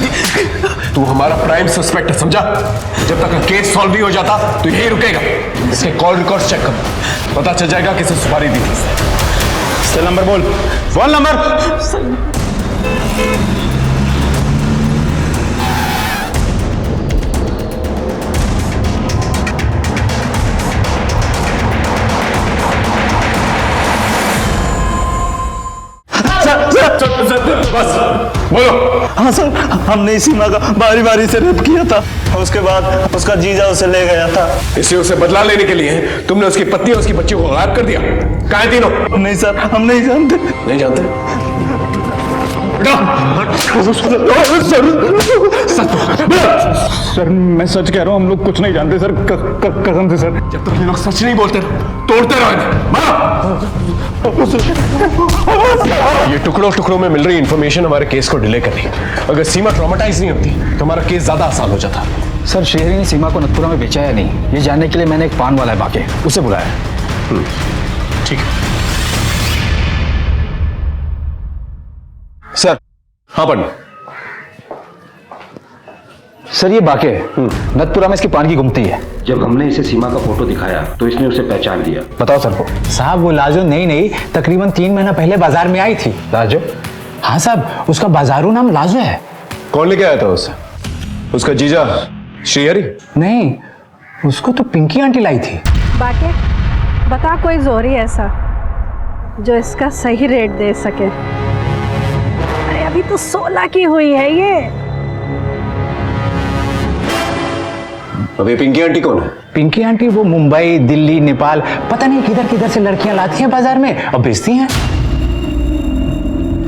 तू हमारा प्राइम सस्पेक्ट है, समझा? जब तक केस सॉल्व नहीं हो जाता तो यही रुकेगा। इसके कॉल रिकॉर्ड चेक कर, पता चल जाएगा किसे सुपारी दी थी। सेल नंबर बोल, फोन नंबर। बस बोलो। हाँ सर, हमने सीमा का बारी बारी से रेप किया था, उसके बाद उसका जीजा उसे ले गया था। इसलिए उसे बदला लेने के लिए तुमने उसकी पत्नी और उसकी बच्ची को गायब कर दिया। कहाँ हैं तीनों? नहीं सर, हम नहीं जानते। नहीं जानते? सर मैं सच कह रहा हूँ, हम लोग कुछ नहीं जानते सर, कसम से सर। जब तक ये लोग सच नहीं बोलते तोड़ते रहो। ये टुकड़ों में मिल रही इंफॉर्मेशन हमारे केस को डिले कर रही है। अगर सीमा ट्रॉमेटाइज नहीं होती तो हमारा केस ज्यादा आसान हो जाता। सर श्रीहरि ने सीमा को नथपुरा में बेचा या नहीं, ये जानने के लिए मैंने एक पान वाला है बाके, उसे बुलाया। ठीक है सर। हाँ पंडित। सर ये बाके नथपुरा में इसकी पान की गुमती है। जब हमने इसे सीमा का फोटो दिखाया तो इसने उसे पहचान लिया। बताओ सर को। साहब वो लाजो नई तकरीबन 3 महीना पहले बाजार में आई थी। लाजो? हाँ साहब, उसका बाजारू नाम लाजो है। कौन लेके आया था उसे? उसका जीजा श्रीहरि? नहीं, उसको तो पिंकी आंटी लाई थी। बाके बता कोई जोरी ऐसा जो इसका सही रेट दे सके। अरे अभी तो 16 की हुई है ये। अबे पिंकी आंटी कौन है? पिंकी आंटी वो मुंबई, दिल्ली, नेपाल, पता नहीं किधर किधर से लड़कियां लाती हैं बाजार में और बेचती हैं।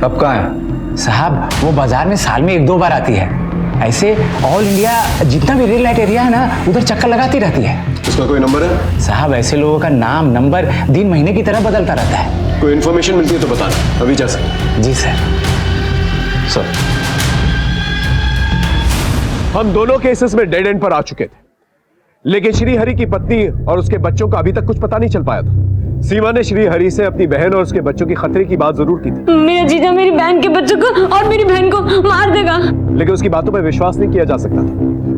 अब कहाँ है? साहब वो बाजार में साल में 1-2 बार आती है। ऐसे ऑल इंडिया जितना भी रेड लाइट एरिया है ना, उधर चक्कर लगाती रहती है। उसका कोई नंबर है? साहब ऐसे लोगों का नाम नंबर दिन महीने की तरह बदलता रहता है। कोई इन्फॉर्मेशन मिलती है तो बता, अभी जा सकते। जी सर। सर हम दोनों केसेस में डेड एंड पर आ चुके थे, लेकिन श्रीहरि की पत्नी और उसके बच्चों का अभी तक कुछ पता नहीं चल पाया था। सीमा ने श्रीहरि से अपनी बहन और उसके बच्चों की खतरे की बात जरूर की थी। मेरा जीजा मेरी बहन के बच्चों को और मेरी बहन को मार देगा। लेकिन उसकी बातों पर विश्वास नहीं किया जा सकता था,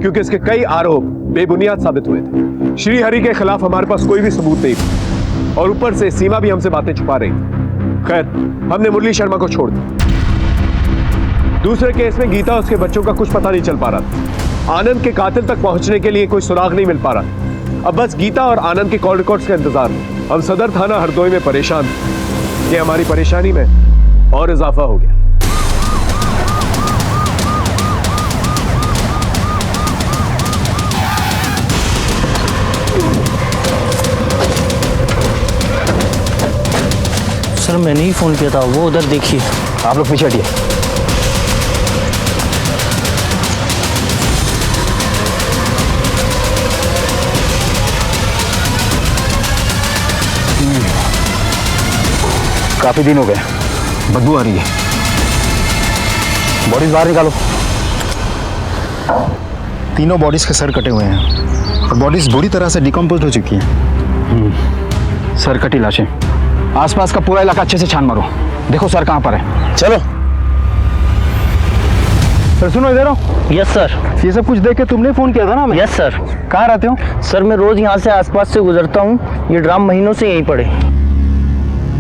क्योंकि इसके कई आरोप बेबुनियाद साबित हुए थे। श्रीहरि के खिलाफ हमारे पास कोई भी सबूत नहीं था, और ऊपर से सीमा भी हमसे बातें छुपा रही थी। खैर हमने मुरली शर्मा को छोड़ दिया। दूसरे केस में गीता और उसके बच्चों का कुछ पता नहीं चल पा रहा था। आनंद के कातिल तक पहुंचने के लिए कोई सुराग नहीं मिल पा रहा था। अब बस गीता और आनंद के कॉल रिकॉर्ड्स का इंतजार में हम सदर थाना हरदोई में परेशान थे। ये हमारी परेशानी में और इजाफा हो गया। सर मैंने ही फोन किया था, वो उधर देखिए। आप लोग पीछे हटिए। काफी दिन हो गए, बदबू आ रही है। बॉडीज बाहर निकालो। तीनों बॉडीज के सर कटे हुए हैं और बॉडीज बुरी तरह से डिकम्पोज हो चुकी हैं। सर कटी लाशें। आसपास का पूरा इलाका अच्छे से छान मारो, देखो सर कहाँ पर है। चलो सर। सुनो इधर आओ। Yes sir. ये सब कुछ देख के तुमने फोन किया था ना हमें? Yes sir. कहाँ रहते हो? सर मैं रोज यहाँ से आसपास से गुजरता हूँ। ये ड्राम महीनों से यहीं पड़े।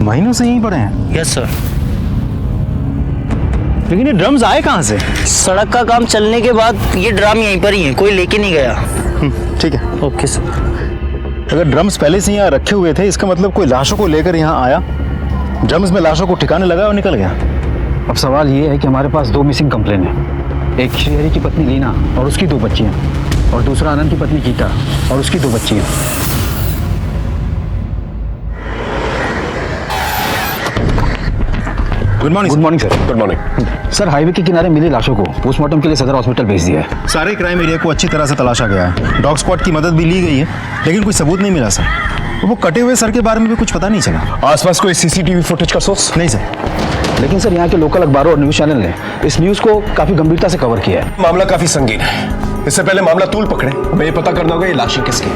महीनों से यहीं पड़े हैं? Yes sir. लेकिन ये ड्रम्स आए कहाँ से? सड़क का काम चलने के बाद ये ड्राम यहीं पर ही है, कोई लेके नहीं गया। ठीक है। Okay sir. अगर ड्रम्स पहले से यहाँ रखे हुए थे, इसका मतलब कोई लाशों को लेकर यहाँ आया, ड्रम्स में लाशों को ठिकाने लगा और निकल गया। अब सवाल ये है कि हमारे पास 2 मिसिंग कंप्लेन है। एक श्रीहरि की पत्नी लीना और उसकी 2 बच्चियाँ, और दूसरा आनंद की पत्नी गीता और उसकी 2 बच्चियाँ। Good morning. Good morning sir. Good morning sir. Highway के किनारे मिली लाशों को पोस्टमार्टम के लिए सदर हॉस्पिटल भेज दिया है। सारे क्राइम एरिया को अच्छी तरह से तलाशा गया है। डॉग स्क्वाड की मदद भी ली गई है, लेकिन कोई सबूत नहीं मिला सर। वो कटे हुए सर के बारे में भी कुछ पता नहीं चला। आसपास कोई सीसीटीवी फुटेज का सोर्स? नहीं सर। लेकिन सर यहाँ के लोकल अखबारों और न्यूज चैनल ने इस न्यूज को काफी गंभीरता से कवर किया है। मामला काफी संगीन है। इससे पहले मामला तूल पकड़े, हमें ये पता करना होगा ये लाशें किसकी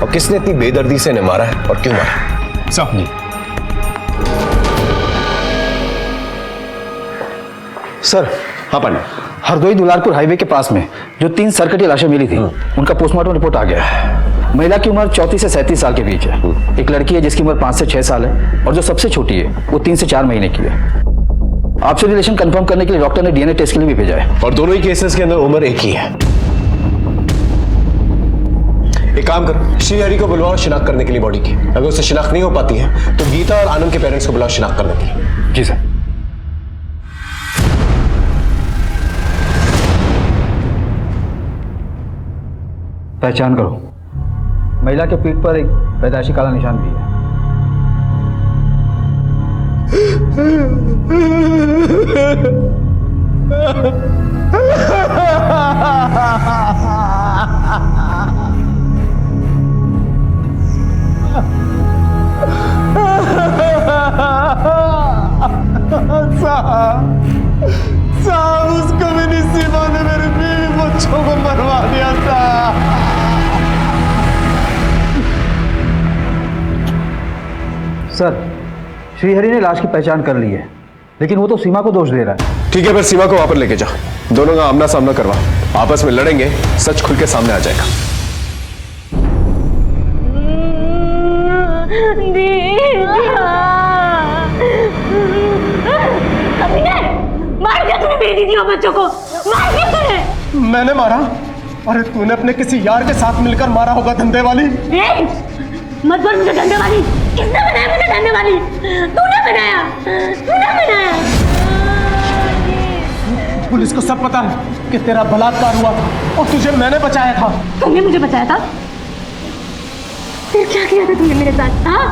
और किसने इतनी बेदर्दी से इन्हें मारा है और क्यों मारा। साहब जी। सर। हाँ पंडित। हरदोई दुलारपुर हाईवे के पास में जो 3 सरकटी लाशें मिली थी, उनका पोस्टमार्टम रिपोर्ट आ गया है। महिला की उम्र 34 से 37 साल के बीच है। एक लड़की है जिसकी उम्र 5 से 6 साल है, और जो सबसे छोटी है वो 3 से 4 महीने की है। आपसे रिलेशन कंफर्म करने के लिए डॉक्टर ने डीएनए टेस्ट के लिए भी भेजा है। और दोनों ही केसेस के अंदर उम्र एक ही है। एक काम करो, श्रीहरि को बुलवाओ शिनाख्त करने के लिए बॉडी की। अगर उससे शिनाख्त नहीं हो पाती है तो गीता और आनंद के पेरेंट्स को बुलाओ शिनाख्त करने के लिए। जी सर। पहचान करो। महिला के पीठ पर एक पैदाइशी काला निशान भी है। साहब उस कमीनी सीमा ने मेरे बीवी बच्चों को मरवा दिया था। सर, श्रीहरि ने लाश की पहचान कर ली है, लेकिन वो तो सीमा को दोष दे रहा है। ठीक है, फिर सीमा को वहां पर लेके जाओ, दोनों का आमना सामना करवा, आपस में लड़ेंगे, सच खुल के सामने आ जाएगा। मार दिया तूने मेरी दीदी और बच्चों को, मार दिया तूने। मैंने मारा? अरे तूने अपने किसी यार के साथ मिलकर मारा होगा, धंधे वाली। मत बोल मुझे धंधे वाली। किसने बनाया मुझे धंधे वाली? तूने बनाया, तूने बनाया। पुलिस को सब पता है कि तेरा बलात्कार हुआ था और तुझे मैंने बचाया था। तुमने मुझे बचाया था? फिर क्या किया था तूने मेरे साथ? हाँ,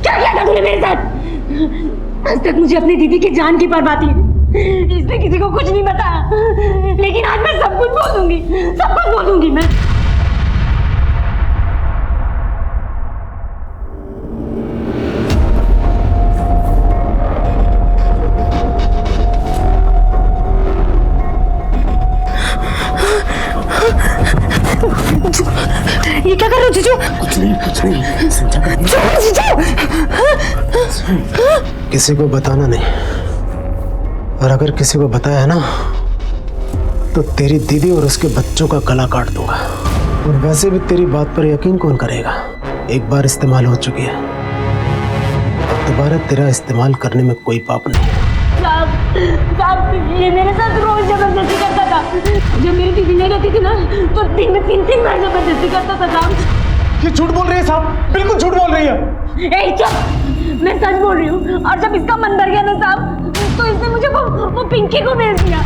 क्या किया था तूने मेरे साथ? आज तक मुझे अपनी दीदी की जान की परवाह थी, इसने किसी को कुछ नहीं बताया, लेकिन आज मैं सब कुछ बोल दूंगी, सब कुछ बोल दूंगी मैं। ये क्या कर रहे हो जीजू? कुछ नहीं समझा कर। किसी को बताना नहीं, और अगर किसी को बताया ना तो तेरी दीदी और उसके बच्चों का गला काट दूंगा। और वैसे भी तेरी बात पर यकीन कौन करेगा? एक बार इस्तेमाल हो चुकी है, अब दोबारा तेरा इस्तेमाल करने में कोई पाप नहीं। साहब, ये मेरे साथ रोज जबरदस्ती करता था। जब मेरी दीदी नहीं रहती थी ना, तो दिन में 3 बार जबरदस्ती करता था साहब। ये झूठ बोल रही है साहब, बिल्कुल झूठ बोल रही है। ए चुप, मैं सच बोल रही हूँ। और जब इसका मन भर गया ना साहब, तो इसने मुझे वो पिंकी को भेज दिया।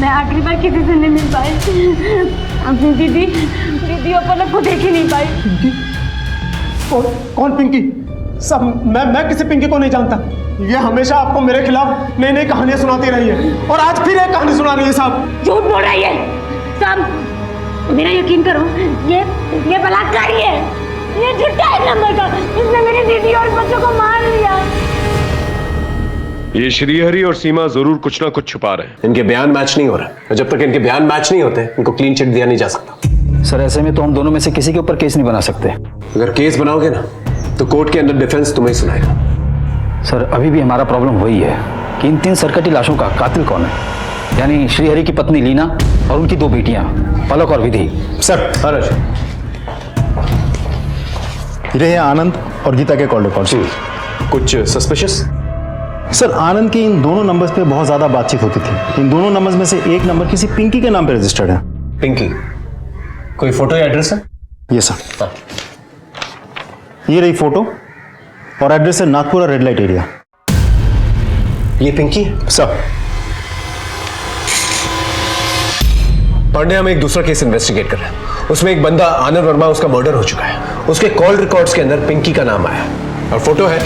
मैं आखिरी बार किसी से नहीं मिल पाई, अपनी दीदी और पलक को देख ही नहीं पाई। पिंकी? कौन पिंकी? सब मैं किसी पिंकी को नहीं जानता। ये हमेशा आपको मेरे खिलाफ नई नई कहानियां सुनाती रही है, और आज फिर एक कहानी सुना रही है साहब। झूठ बोल रही है साहब, मेरा यकीन करो, ये बलात्कारी है, ये झूठा है नंबर का। इसने मेरी दीदी और बच्चों को मार लिया। ये श्रीहरि और सीमा जरूर कुछ ना कुछ छुपा रहे हैं। इनके बयान मैच नहीं हो रहा, जब तक इनके बयान मैच नहीं होते इनको क्लीन चिट दिया नहीं जा सकता। सर, ऐसे में तो हम दोनों में से किसी के ऊपर केस नहीं बना सकते। अगर केस बनाओगे ना तो कोर्ट के अंदर डिफेंस तुम्हें ही सुनाएगा। सर, अभी भी हमारा प्रॉब्लम वही है कि इन 3 सरकटी लाशों का कातिल कौन है, यानी श्रीहरि की पत्नी लीना और उनकी 2 बेटियां पलक और विधि। सर, ये आनंद और गीता के कॉल रिकॉर्ड्स। कुछ सस्पिशियस? सर, आनंद की इन दोनों नंबर्स पे बहुत ज्यादा बातचीत होती थी। इन दोनों नंबर्स में से एक नंबर किसी पिंकी के नाम पे रजिस्टर्ड है। पिंकी? कोई फोटो या एड्रेस है? ये सर, ये रही फोटो और एड्रेस है नागपुरा रेड लाइट एरिया। ये पिंकी सर? पांडे, हम एक दूसरा केस इन्वेस्टिगेट कर रहे हैं। उसमें एक बंदा आनंद वर्मा, उसका मर्डर हो चुका है। उसके कॉल रिकॉर्ड्स के अंदर पिंकी का नाम आया और फोटो है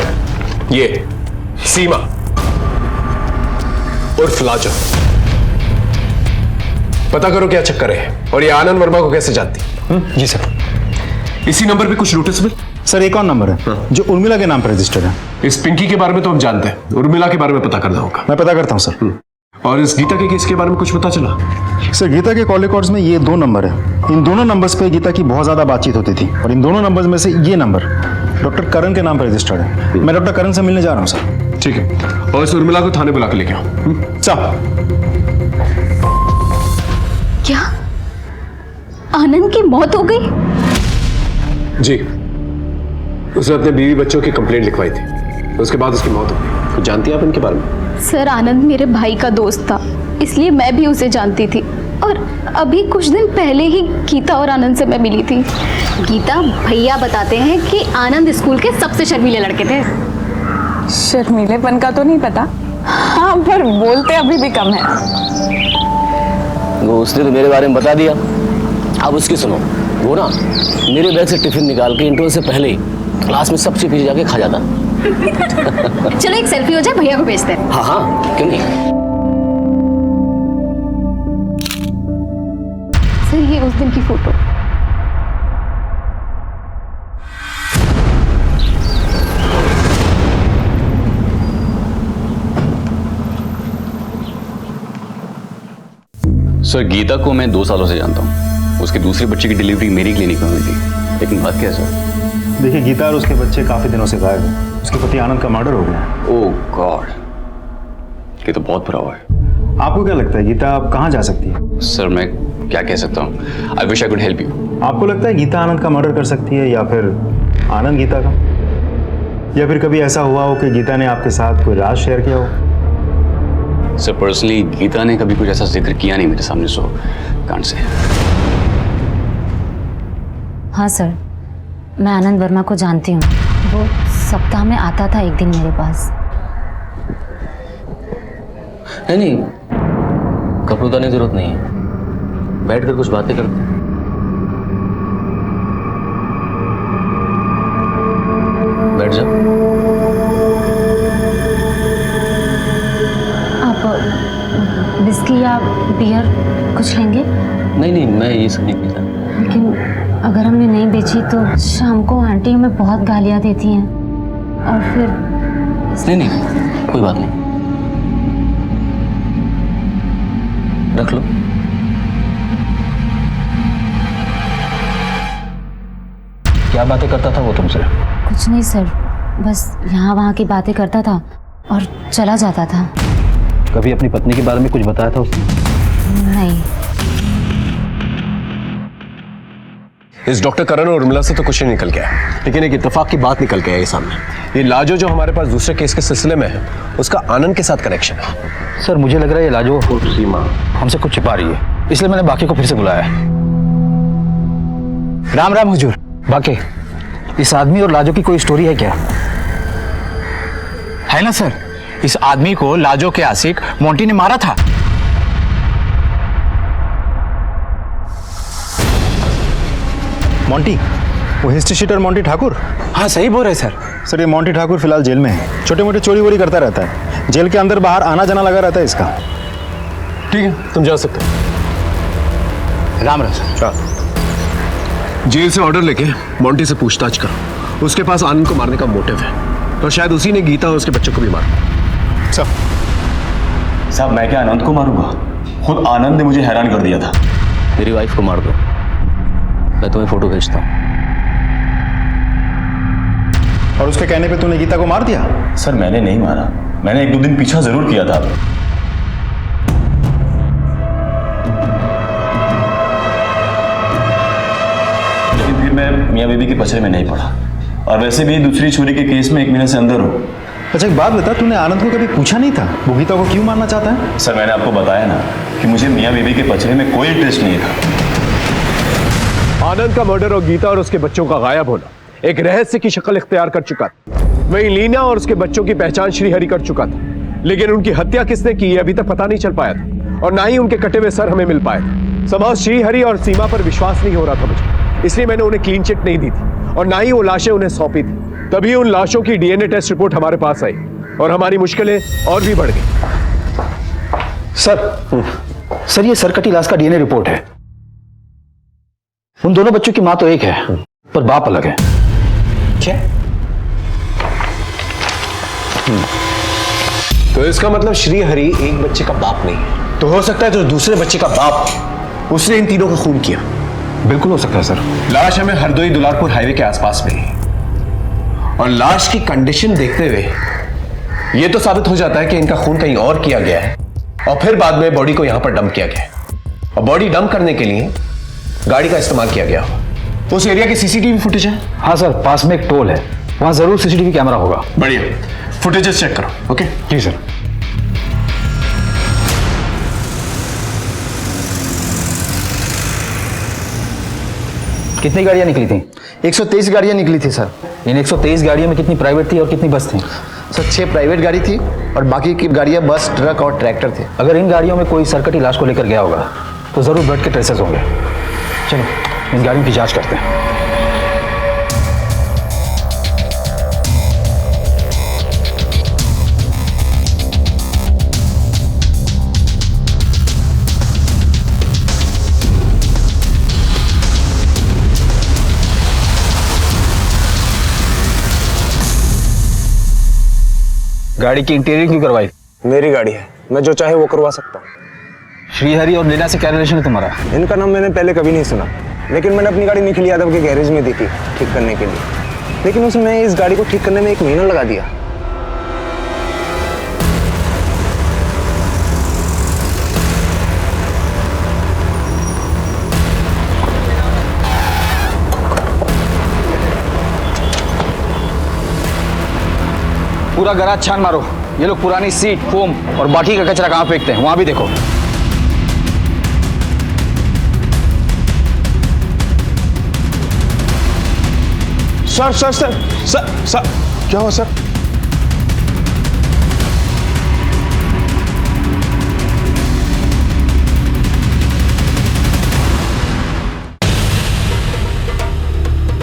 ये सीमा उर्फ लाजो। पता करो क्या चक्कर है और ये आनंद वर्मा को कैसे जानती? जी सर। इसी नंबर पे कुछ नोटिस मिल? सर, एक और नंबर है जो उर्मिला के नाम पर रजिस्टर्ड है। इस पिंकी के बारे में तो हम जानते हैं, उर्मिला के बारे में पता करना होगा। मैं पता करता हूं सर। और इस गीता के केस के बारे में कुछ पता चला? सर, गीता के कॉल रिकॉर्ड्स में ये 2 नंबर है। इन दोनों नंबर्स पे गीता की बहुत ज्यादा बातचीत होती थी, और इन दोनों नंबर्स में से ये नंबर डॉक्टर करण के नाम पर रजिस्टर्ड है। मैं डॉक्टर करण से मिलने जा रहा हूँ सर। ठीक है, और इस उर्मिला को थाने बुला के लेके आओ। साहब। क्या आनंद की मौत हो गई? जी, उसने अपने बीवी बच्चों की कंप्लेंट लिखवाई थी, उसके बाद उसकी मौत हो गई। कुछ जानती हैं आप इनके बारे में? सर, आनंद मेरे भाई का दोस्त था, इसलिए मैं भी उसे जानती थी। और अभी कुछ दिन पहले ही गीता और आनंद से मैं मिली थी। गीता भैया बताते हैं कि आनंद स्कूल के सबसे शर्मीले लड़के थे। शर्मीलेपन का तो नहीं पता, हाँ, पर बोलते अभी भी कम है। वो उसने तो मेरे बारे में बता दिया, अब उसकी सुनो। वो ना मेरे बैग से टिफिन निकाल के इंटरवल से पहले ही क्लास में सबसे पीछे जाके खा जाता। चलो एक सेल्फी हो जाए, भैया को भेजते हैं। हाँ हाँ, क्यों नहीं। सर, ये उस दिन की फोटो। सर गीता को मैं 2 सालों से जानता हूँ। उसके दूसरे बच्चे की डिलीवरी मेरी क्लिनिक में हुई थी। लेकिन बात क्या है सर? देखिए, गीता और उसके बच्चे काफी दिनों से गायब हैं। उसके पति आनंद का मर्डर हो गया। ओह गॉड, ये तो बहुत बुरा हुआ है। आपको क्या लगता है गीता अब कहाँ जा सकती है? सर मैं क्या कह सकता हूँ? I wish I could help you. आपको लगता है गीता आनंद का मर्डर कर सकती है, या फिर आनंद गीता का? या फिर कभी ऐसा हुआ हो कि गीता ने आपके साथ कोई राज शेयर किया हो? सर पर्सनली गीता ने कभी कुछ ऐसा जिक्र किया नहीं मेरे सामने, सो कांट से। हाँ सर, मैं आनंद वर्मा को जानती हूँ। वो सप्ताह में आता था एक दिन मेरे पास। नहीं, कपड़े उतारने की जरूरत नहीं है, बैठकर कुछ बातें करते हैं। बैठ जाओ। आप विस्की या बियर कुछ लेंगे? नहीं, मैं ये सब नहीं पीता। लेकिन अगर हमने नहीं बेची तो शाम को आंटी हमें बहुत गालियाँ देती हैं और फिर नहीं, कोई बात नहीं, रख लो। क्या बातें करता था वो तुमसे? कुछ नहीं सर, बस यहाँ वहाँ की बातें करता था और चला जाता था। कभी अपनी पत्नी के बारे में कुछ बताया था उसने? नहीं। इस डॉक्टर करण और उर्मिला से तो कुछ नहीं निकल गया, लेकिन एक इत्तेफाक की बात निकल के आई सामने। ये लाजो जो हमारे पास दूसरे केस के सिलसिले में है, उसका आनंद के साथ कनेक्शन है। सर मुझे लग रहा है ये लाजो सीमा हमसे कुछ छिपा रही है, इसलिए मैंने बाकी को फिर से बुलाया है। राम राम हुजूर। बाकी इस आदमी और लाजो की कोई स्टोरी है क्या? है ना सर, इस आदमी को लाजो के आशिक मोंटी ने मारा था। मोंटी, वो हिस्ट्री शीटर मोंटी ठाकुर? हाँ सही बोल रहे सर। सर ये मोंटी ठाकुर फिलहाल जेल में है। छोटे मोटे चोरी वोरी करता रहता है, जेल के अंदर बाहर आना जाना लगा रहता है इसका। ठीक है, तुम जा सकते हो। राम राम सर। जेल से ऑर्डर लेके मोंटी से पूछताछ करो। उसके पास आनंद को मारने का मोटिव है, तो शायद उसी ने गीता और उसके बच्चों को भी मारा। साहब मैं क्या आनंद को मारूंगा? खुद आनंद ने मुझे हैरान कर दिया था। मेरी वाइफ को मार दो, मैं तुम्हें फोटो भेजता हूँ। और उसके कहने पे तूने गीता को मार दिया? सर मैंने नहीं मारा, मैंने 1-2 दिन पीछा जरूर किया था। लेकिन फिर मैं मियां बीबी के पचड़े में नहीं पड़ा, और वैसे भी दूसरी चोरी के केस में 1 महीने से अंदर हूँ। अच्छा एक बात बता, तूने आनंद को कभी पूछा नहीं था वो गीता को क्यों मारना चाहता है? सर मैंने आपको बताया ना कि मुझे मियां बीबी के पचड़े में कोई इंटरेस्ट नहीं था। आनंद का मर्डर और गीता और उसके बच्चों का गायब होना एक रहस्य की शक्ल इख्तियार कर चुका था। वहीं लीना और उसके बच्चों की पहचान श्रीहरि कर चुका था, लेकिन उनकी हत्या किसने की अभी तक पता नहीं चल पाया था, और ना ही उनके कटे हुए सर हमें मिल पाए थे। समाज श्रीहरि और सीमा पर विश्वास नहीं हो रहा था मुझे, इसलिए मैंने उन्हें क्लीन चिट नहीं दी थी और ना ही वो लाशें उन्हें सौंपी थी। तभी उन लाशों की डीएनए टेस्ट रिपोर्ट हमारे पास आई और हमारी मुश्किलें और भी बढ़ गई। सर ये सरकटी लाश का डीएनए रिपोर्ट है। उन दोनों बच्चों की मां तो एक है, पर बाप अलग है। क्या? तो इसका मतलब श्रीहरि एक बच्चे का बाप नहीं है, तो हो सकता है जो दूसरे बच्चे का बाप उसने इन तीनों का खून किया। बिल्कुल हो सकता है सर। लाश हमें हरदोई दुलारपुर हाईवे के आसपास मिली, और लाश की कंडीशन देखते हुए यह तो साबित हो जाता है कि इनका खून कहीं और किया गया है और फिर बाद में बॉडी को यहां पर डंप किया गया है, और बॉडी डंप करने के लिए गाड़ी का इस्तेमाल किया गया। उस एरिया की सीसीटीवी फुटेज है? हाँ सर, पास में एक टोल है, वहां जरूर सीसीटीवी कैमरा होगा। बढ़िया, फुटेजेस चेक करो। ओके जी सर। कितनी गाड़ियां निकली थी? 123 गाड़ियां निकली थी सर। इन 123 गाड़ियों में कितनी प्राइवेट थी और कितनी बस थी? सर 6 प्राइवेट गाड़ी थी और बाकी की गाड़ियां बस, ट्रक और ट्रैक्टर थे। अगर इन गाड़ियों में कोई सरकटी लाश को लेकर गया होगा तो जरूर ब्लड के ट्रेसेस होंगे। चलो इन गाड़ियों की जांच करते हैं। गाड़ी की इंटीरियर क्यों करवाई? मेरी गाड़ी है, मैं जो चाहे वो करवा सकता हूँ। श्रीहरि और लीला से क्या रिलेशन है तुम्हारा? इनका नाम मैंने पहले कभी नहीं सुना, लेकिन मैंने अपनी गाड़ी निखिल यादव के गैरेज में दी थी ठीक करने के लिए, लेकिन उसमें इस गाड़ी को ठीक करने में 1 महीना लगा दिया। पूरा गराज छान मारो। ये लोग पुरानी सीट, फोम और बाकी का कचरा कहाँ फेंकते हैं, वहां भी देखो। Sir sir sir sir sir क्या हुआ सर?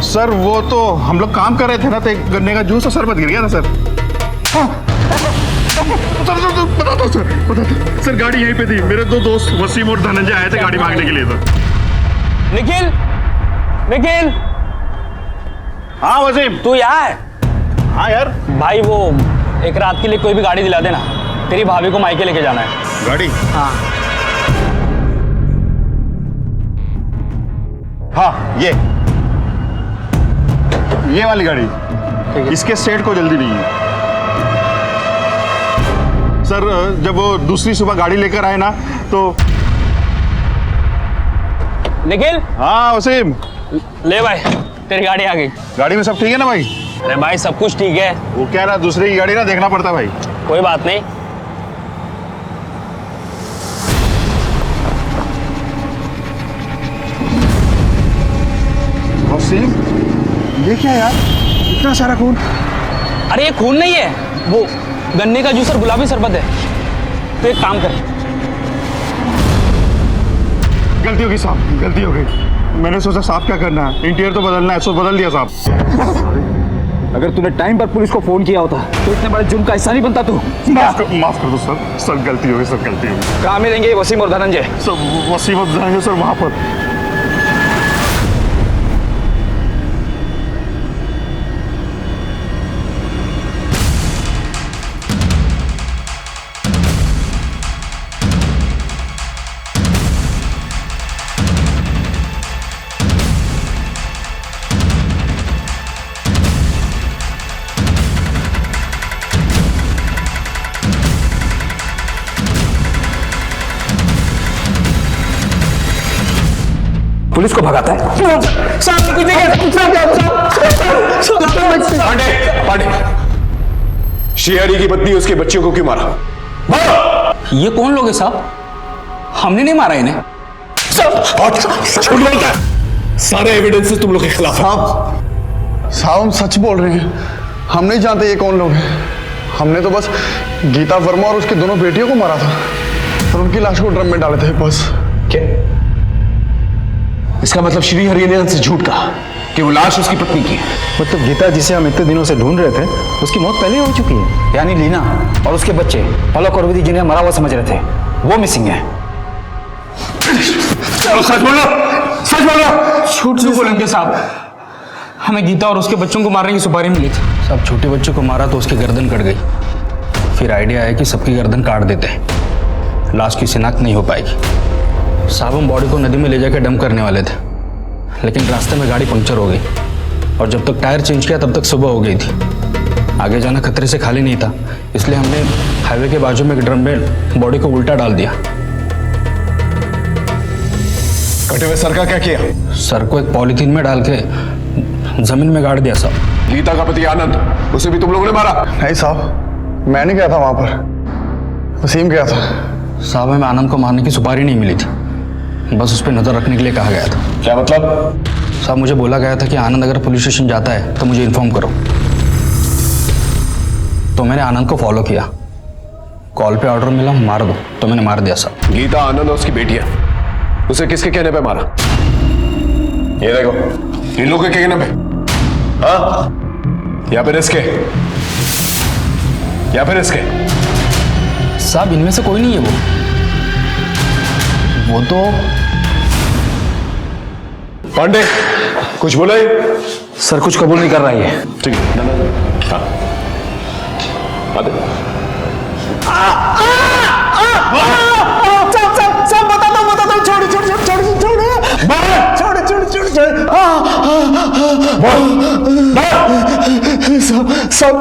सर वो तो हम लोग काम कर रहे थे ना, तो एक गन्ने का जूस और शरबत गिर गया ना सर। बता दो सर, बता दो सर। गाड़ी यहीं पे थी, मेरे 2 दोस्त वसीम और धनंजय आए थे गाड़ी मांगने के लिए सर। निखिल, निखिल। हाँ वसीम, तू यहाँ है? हाँ यार। भाई वो एक रात के लिए कोई भी गाड़ी दिला देना, तेरी भाभी को मायके लेके जाना है। गाड़ी? हाँ हाँ, ये वाली गाड़ी। इसके सेट को जल्दी नहीं है सर। जब वो दूसरी सुबह गाड़ी लेकर आए ना तो। निखिल। हाँ वसीम। ले भाई, तेरी गाड़ी आ गई। गाड़ी में सब ठीक है ना भाई? अरे भाई सब कुछ ठीक है। वो क्या ना, दूसरे की गाड़ी ना देखना पड़ता भाई। कोई बात नहीं। वसीम, ये क्या यार, इतना सारा खून? अरे ये खून नहीं है, वो गन्ने का जूस और गुलाबी शरबत है। तो एक काम कर। गलती हो गई साहब, गलती हो गई। मैंने सोचा साहब क्या करना है, इंटीरियर तो बदलना है, सो बदल दिया साहब। अगर तूने टाइम पर पुलिस को फोन किया होता तो इतने बड़े जुर्म का हिस्सा नहीं बनता तू। माफ कर दो सर, सर गलती हो गई, सर गलती हो गई। कहाँ मिलेंगे वसीम और धनंजय? सर वसीम और धनंजय सर वहां पर। पुलिस को भगाता है। पांडे, श्रीहरि की पत्नी उसके बच्चों को क्यों मारा? ये कौन लोग हैं साहब? हमने नहीं मारा इन्हें। झूठ बोलता है, सारे एविडेंसेस तुम लोग के खिलाफ। साहब हम सच बोल रहे हैं, हम नहीं जानते ये कौन लोग हैं। हमने तो बस गीता वर्मा और उसकी दोनों बेटियों को मारा था और उनकी लाश को ड्रम में डाले थे बस। क्या इसका मतलब श्रीहरि ने हमसे झूठ कहा कि वो लाश उसकी पत्नी की है? मतलब गीता जिसे हम इतने दिनों से ढूंढ रहे थे, उसकी मौत पहले हो चुकी है। यानी लीना और उसके बच्चे पलक और विधि जिन्हें मरा हुआ समझ रहे थे, वो मिसिंग है। सच बोलो, सच बोलो। झूठ क्यों बोलेंगे साहब? हमें गीता और उसके बच्चों को मारने की सुपारी मिली थी। सब छोटे बच्चों को मारा तो उसकी गर्दन कट गई। फिर आइडिया आया कि सबकी गर्दन काट देते हैं, लाश की शिनाख्त नहीं हो पाएगी। साहब हम बॉडी को नदी में ले जाकर डंप करने वाले थे, लेकिन रास्ते में गाड़ी पंक्चर हो गई और जब तक टायर चेंज किया तब तक सुबह हो गई थी। आगे जाना खतरे से खाली नहीं था, इसलिए हमने हाईवे के बाजू में एक ड्रम में बॉडी को उल्टा डाल दिया। कटे हुए सर का क्या किया? सर को एक पॉलीथीन में डाल के जमीन में गाड़ दिया साहब। गीता का पति आनंद, उसे भी तुम लोगों ने मारा? नहीं साहब, मैं नहीं गया था वहां पर, वसीम गया था। साहब हमें आनंद को मारने की सुपारी नहीं मिली थी, बस उस पर नजर रखने के लिए कहा गया था। क्या मतलब? साहब मुझे बोला गया था कि आनंद अगर पुलिस स्टेशन जाता है तो मुझे इन्फॉर्म करो। तो मैंने आनंद को फॉलो किया, कॉल पे ऑर्डर मिला मार दो, तो मैंने मार दिया साहब। गीता, आनंद और उसकी बेटियां, उसे किसके कहने पे मारा? ये देखो, इन लोगों के कहने पे? हाँ, या फिर इसके? या फिर इसके? साहब इनमें से कोई नहीं है। वो तो पांडे कुछ बोला है? सर कुछ कबूल नहीं कर रहा है। ठीक है, हाँ आते। छोड़ छोड़ छोड़ छोड़ सब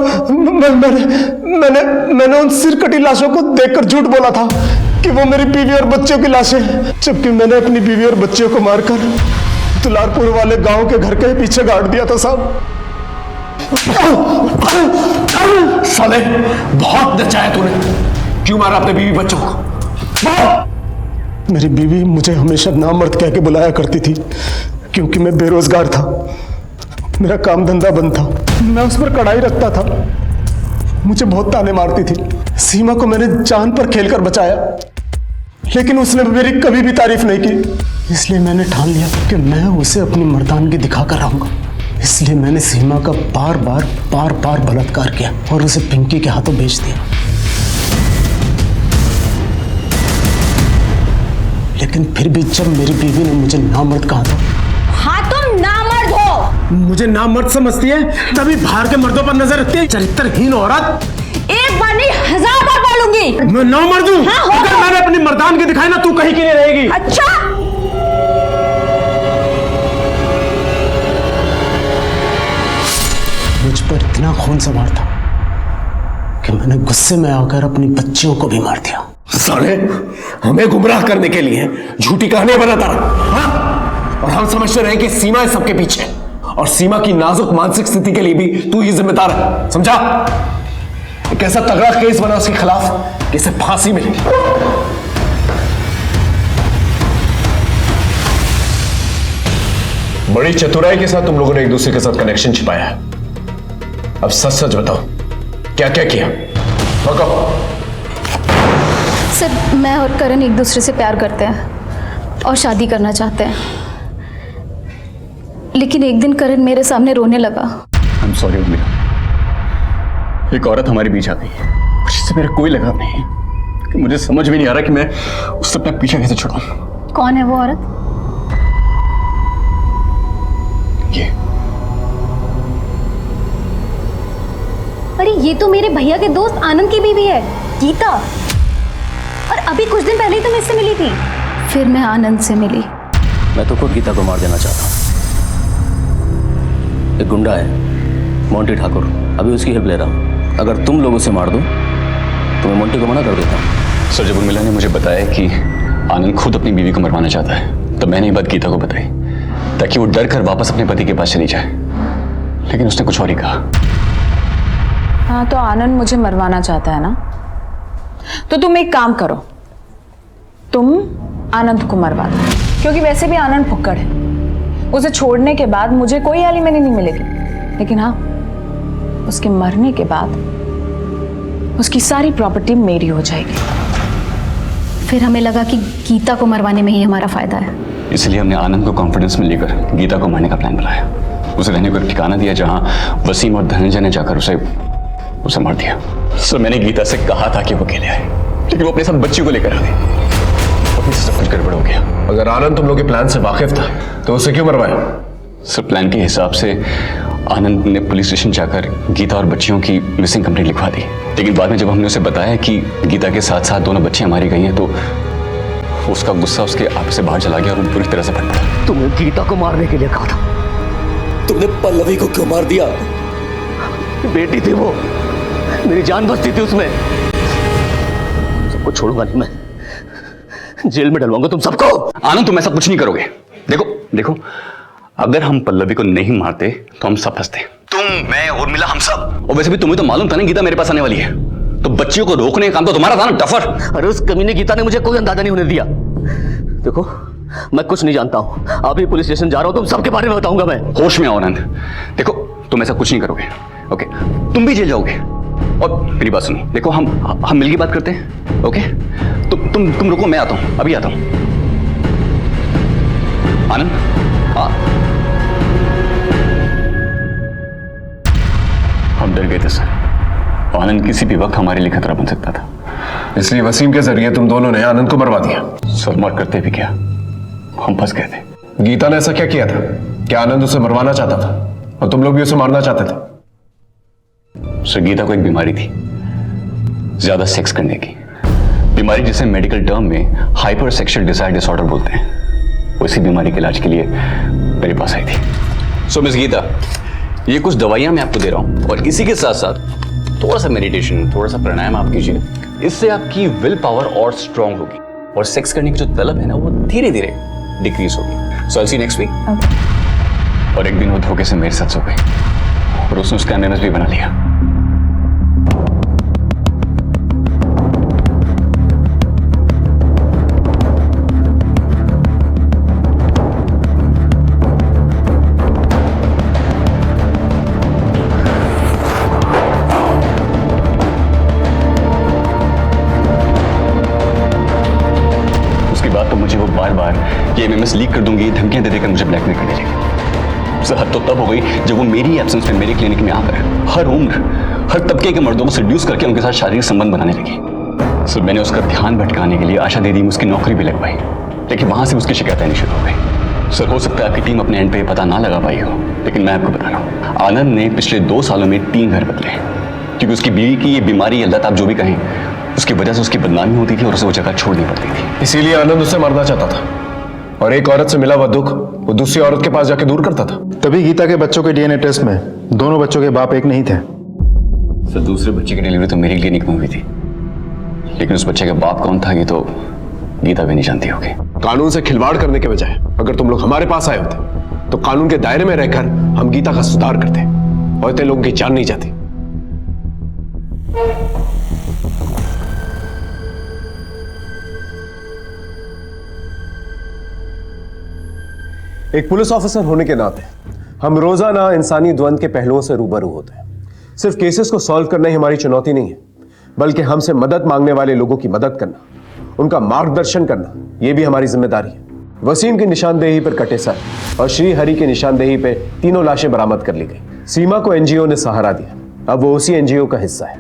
मैंने उन सिरकटी लाशों को देखकर झूठ बोला था कि वो मेरी बीवी और बच्चों की लाशें, जबकि मैंने अपनी बीवी और बच्चों को मारकर दुलारपुर वाले गांव के घर के पीछे गाड़ दिया था साहब। साले बहुत नचाया तूने। क्यों मारा अपने बीवी बच्चों को? मेरी बीवी मुझे हमेशा नामर्द कह के बुलाया करती थी क्योंकि मैं बेरोजगार था, मेरा काम धंधा बंद था, मैं उस पर कड़ाई रखता था। मुझे बहुत ताने मारती थी। सीमा को मैंने जान पर खेलकर बचाया, लेकिन उसने मेरी कभी भी तारीफ नहीं की। इसलिए मैंने ठान लिया कि मैं उसे अपनी मर्दानगी दिखाकर रहूंगा। इसलिए मैंने सीमा का बार बार बलात्कार किया और उसे पिंकी के हाथों बेच दिया। लेकिन फिर भी जब मेरी बीवी ने मुझे नामर्द कहा था। हाँ तुम नामर्द हो। मुझे नामर्द समझती है, तभी बाहर के मर्दों पर नजर रखती है। चरित्रहीन औरत। एक बार नहीं 1000 बार बोलूंगी। मैं नामर्द हूँ। हाँ, अगर मैंने अपनी मर्दानगी दिखाई ना, तू कहीं की नहीं रहेगी। अच्छा मुझ पर इतना खून सवार था कि मैंने गुस्से में आकर अपनी बच्चियों को भी मार दिया। साले हमें गुमराह करने के लिए झूठी कहानियां बनाता रहा, हाँ? और हम समझते रहे कि सीमा है सबके पीछे, और सीमा की नाजुक मानसिक स्थिति के लिए भी तू ही जिम्मेदार है, समझा? एक ऐसा तगड़ा केस बना उसके खिलाफ कि इसे फांसी मिली। बड़ी चतुराई के साथ तुम लोगों ने एक दूसरे के साथ कनेक्शन छिपाया है। अब सच सच बताओ, क्या क्या किया? बताओ। सर, मैं और करण एक दूसरे से प्यार करते हैं और शादी करना चाहते हैं, लेकिन एक दिन करण मेरे सामने रोने लगा। I'm sorry उर्मिला, एक औरत हमारे बीच आ गई जिससे मेरा कोई लगाव नहीं है, कि मुझे समझ भी नहीं आ रहा कि मैं उससे अपना पीछा कैसे छुड़ाऊं। कौन है वो औरत? ये अरे ये तो मेरे भैया के दोस्त आनंद की बीवी है, गीता। और अभी कुछ दिन पहले ही तो मैं इससे मिली थी। फिर मैं आनंद से मिली। मैं तो खुद गीता को मार देना चाहता हूँ। एक गुंडा है मोंटी ठाकुर, अभी उसकी हेल्प ले रहा हूँ। अगर तुम लोग उसे मार दो तो मैं मोंटी को मना कर देता हूँ। सर, जब उर्मिला ने मुझे बताया कि आनंद खुद अपनी बीवी को मरवाना चाहता है, तब मैंने ये बात गीता को बताई ताकि वो डर कर वापस अपने पति के पास चली जाए, लेकिन उसने कुछ और ही कहा। हाँ, तो आनंद मुझे मरवाना चाहता है ना, तो तुम एक काम करो, तुम आनंद को मरवा दो, क्योंकि वैसे भी आनंद फुक्कड़ है। उसे छोड़ने के बाद मुझे कोई एलिमनी नहीं मिलेगी, लेकिन हाँ, उसके मरने के बाद उसकी सारी प्रॉपर्टी मेरी हो जाएगी। फिर हमें लगा कि गीता को मरवाने में ही हमारा फायदा है, इसलिए हमने आनंद को कॉन्फिडेंस में लेकर गीता को मारने का प्लान बनाया। उसे रहने को एक ठिकाना दिया जहां वसीम और धनंजय ने जाकर उसे मार दिया। सर, मैंने गीता से कहा था कि वो अकेले आए, लेकिन वो अपने साथ बच्ची को लेकर आ गई। अपने से सब कुछ गड़बड़ हो गया। अगर आनंद तुम लोग के प्लान से वाकिफ था तो उसे क्यों मरवाया? सर, प्लान के हिसाब से आनंद ने पुलिस स्टेशन जाकर गीता और बच्चियों की मिसिंग कंप्लेंट लिखवा दी, लेकिन बाद में जब हमने उसे बताया कि गीता के साथ साथ दोनों बच्चियां मारी गई हैं, तो उसका गुस्सा उसके आप से बाहर चला गया और वो पूरी तरह से फट पड़ा। तुमने गीता को मारने के लिए कहा था, तुमने पल्लवी को क्यों मार दिया? बेटी थी वो, मेरी जान बचती थी उसमें। सबको छोड़ूंगा नहीं मैं, जेल में डलवाऊंगा तुम सबको। आनंद, तुम ऐसा कुछ नहीं करोगे। देखो, अगर हम पल्लवी को नहीं मारते तो हम सब फंसते, तुम, मैं, उर्मिला, हम सब। और वैसे भी तुम्हें तो मालूम था ना गीता मेरे पास आने वाली है, तो बच्चियों को रोकने का काम तो तुम्हारा था ना, टफर। अरे उस कमीने गीता ने मुझे कोई अंदाजा नहीं होने दिया। देखो, मैं कुछ नहीं जानता हूँ, अभी पुलिस स्टेशन जा रहा हूँ, तुम सबके बारे में बताऊंगा मैं। होश में आओ आनंद। देखो, तुम ऐसा कुछ नहीं करोगे, ओके? तुम भी जेल जाओगे। और मेरी बात सुनो, देखो, हम मिलके बात करते हैं, ओके? तुम रुको, मैं आता हूँ, अभी आता हूँ। आनंद, हम डर गए थे सर, आनंद किसी भी वक्त हमारे लिए खतरा बन सकता था, इसलिए वसीम के जरिए तुम दोनों ने आनंद को मरवा दिया। सर, मार करते भी क्या, हम फंस गए थे। गीता ने ऐसा क्या किया था कि आनंद उसे मरवाना चाहता था और तुम लोग भी उसे मारना चाहते थे? सर, गीता को एक बीमारी थी, ज्यादा सेक्स करने की बीमारी, जिसे मेडिकल टर्म में हाइपर सेक्सुअल डिजायर डिसऑर्डर बोलते हैं। वो इसी बीमारी के इलाज के लिए मेरे पास आई थी। सो मिस गीता, ये कुछ दवाइयां मैं आपको दे रहा हूं और इसी के साथ साथ थोड़ा सा मेडिटेशन, थोड़ा सा प्राणायाम आप कीजिए। इससे आपकी विल पावर और स्ट्रांग होगी और सेक्स करने की जो तलब है ना वो धीरे धीरे डिक्रीज होगी। सो आई सी नेक्स्ट वीक। और एक दिन वो धोखे से मेरे साथ सो गई और उसने उसका एमएमएस भी बना लिया। ये एमएमएस लीक कर दूंगी, धमकियां दे देकर मुझे ब्लैकमेल करने लगी। उससे हद तो तब हो गई जब वो मेरी एब्सेंस में मेरे क्लिनिक में आकर हर उम्र, हर तबके के मर्दों को सेड्यूस करके उनके साथ शारीरिक संबंध बनाने लगी। सो मैंने उसका ध्यान भटकाने के लिए आशा दे दी, उसकी नौकरी भी लगवाई, लेकिन वहां से उसकी शिकायतें आनी शुरू हो गई। सर हो सकता है आपकी टीम अपने एंड पे पता ना लगा पाई हो, लेकिन मैं आपको बता रहा हूँ, आनंद ने पिछले 2 सालों में 3 घर बदले हैं, क्योंकि उसकी बीवी की ये बीमारी या लत आप जो भी कहें, उसकी वजह से उसकी बदनामी होती थी और उसे वो जगह छोड़नी पड़ती थी। इसीलिए आनंद उसे मारना चाहता था और एक औरत से मिला हुआ दुख वो दूसरी औरत के पास जाके दूर करता था। तभी गीता के बच्चों के डीएनए टेस्ट में दोनों बच्चों के बाप एक नहीं थे। सर दूसरे बच्चे की डिलीवरी तो मेरी क्लिनिक में हुई थी, लेकिन उस बच्चे का बाप कौन था ये तो गीता भी नहीं जानती होगी। कानून से खिलवाड़ करने के बजाय अगर तुम लोग हमारे पास आए होते तो कानून के दायरे में रहकर हम गीता का सुधार करते और इतने लोगों की जान नहीं जाती। एक पुलिस ऑफिसर होने के नाते हम रोजाना इंसानी द्वंद के पहलुओं से रूबरू होते हैं। सिर्फ केसेस को सॉल्व करना ही हमारी चुनौती नहीं है, बल्कि हमसे मदद मांगने वाले लोगों की मदद करना, उनका मार्गदर्शन करना, यह भी हमारी जिम्मेदारी है। वसीम की निशानदेही पर कटे सर और श्री हरि की निशानदेही पर तीनों लाशें बरामद कर ली गई। सीमा को एनजीओ ने सहारा दिया, अब वो उसी एनजीओ का हिस्सा है।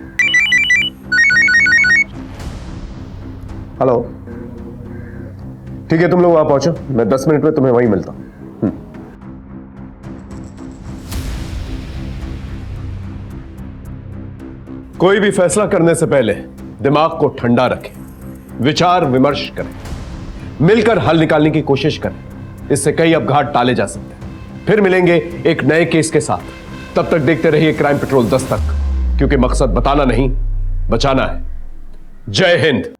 हेलो, ठीक है तुम लोग वहां पहुंचो, मैं 10 मिनट में तुम्हें वहीं मिलता हूं। कोई भी फैसला करने से पहले दिमाग को ठंडा रखें, विचार विमर्श करें, मिलकर हल निकालने की कोशिश करें। इससे कई अपघात टाले जा सकते हैं। फिर मिलेंगे एक नए केस के साथ। तब तक देखते रहिए क्राइम पेट्रोल 10 तक, क्योंकि मकसद बताना नहीं, बचाना है। जय हिंद।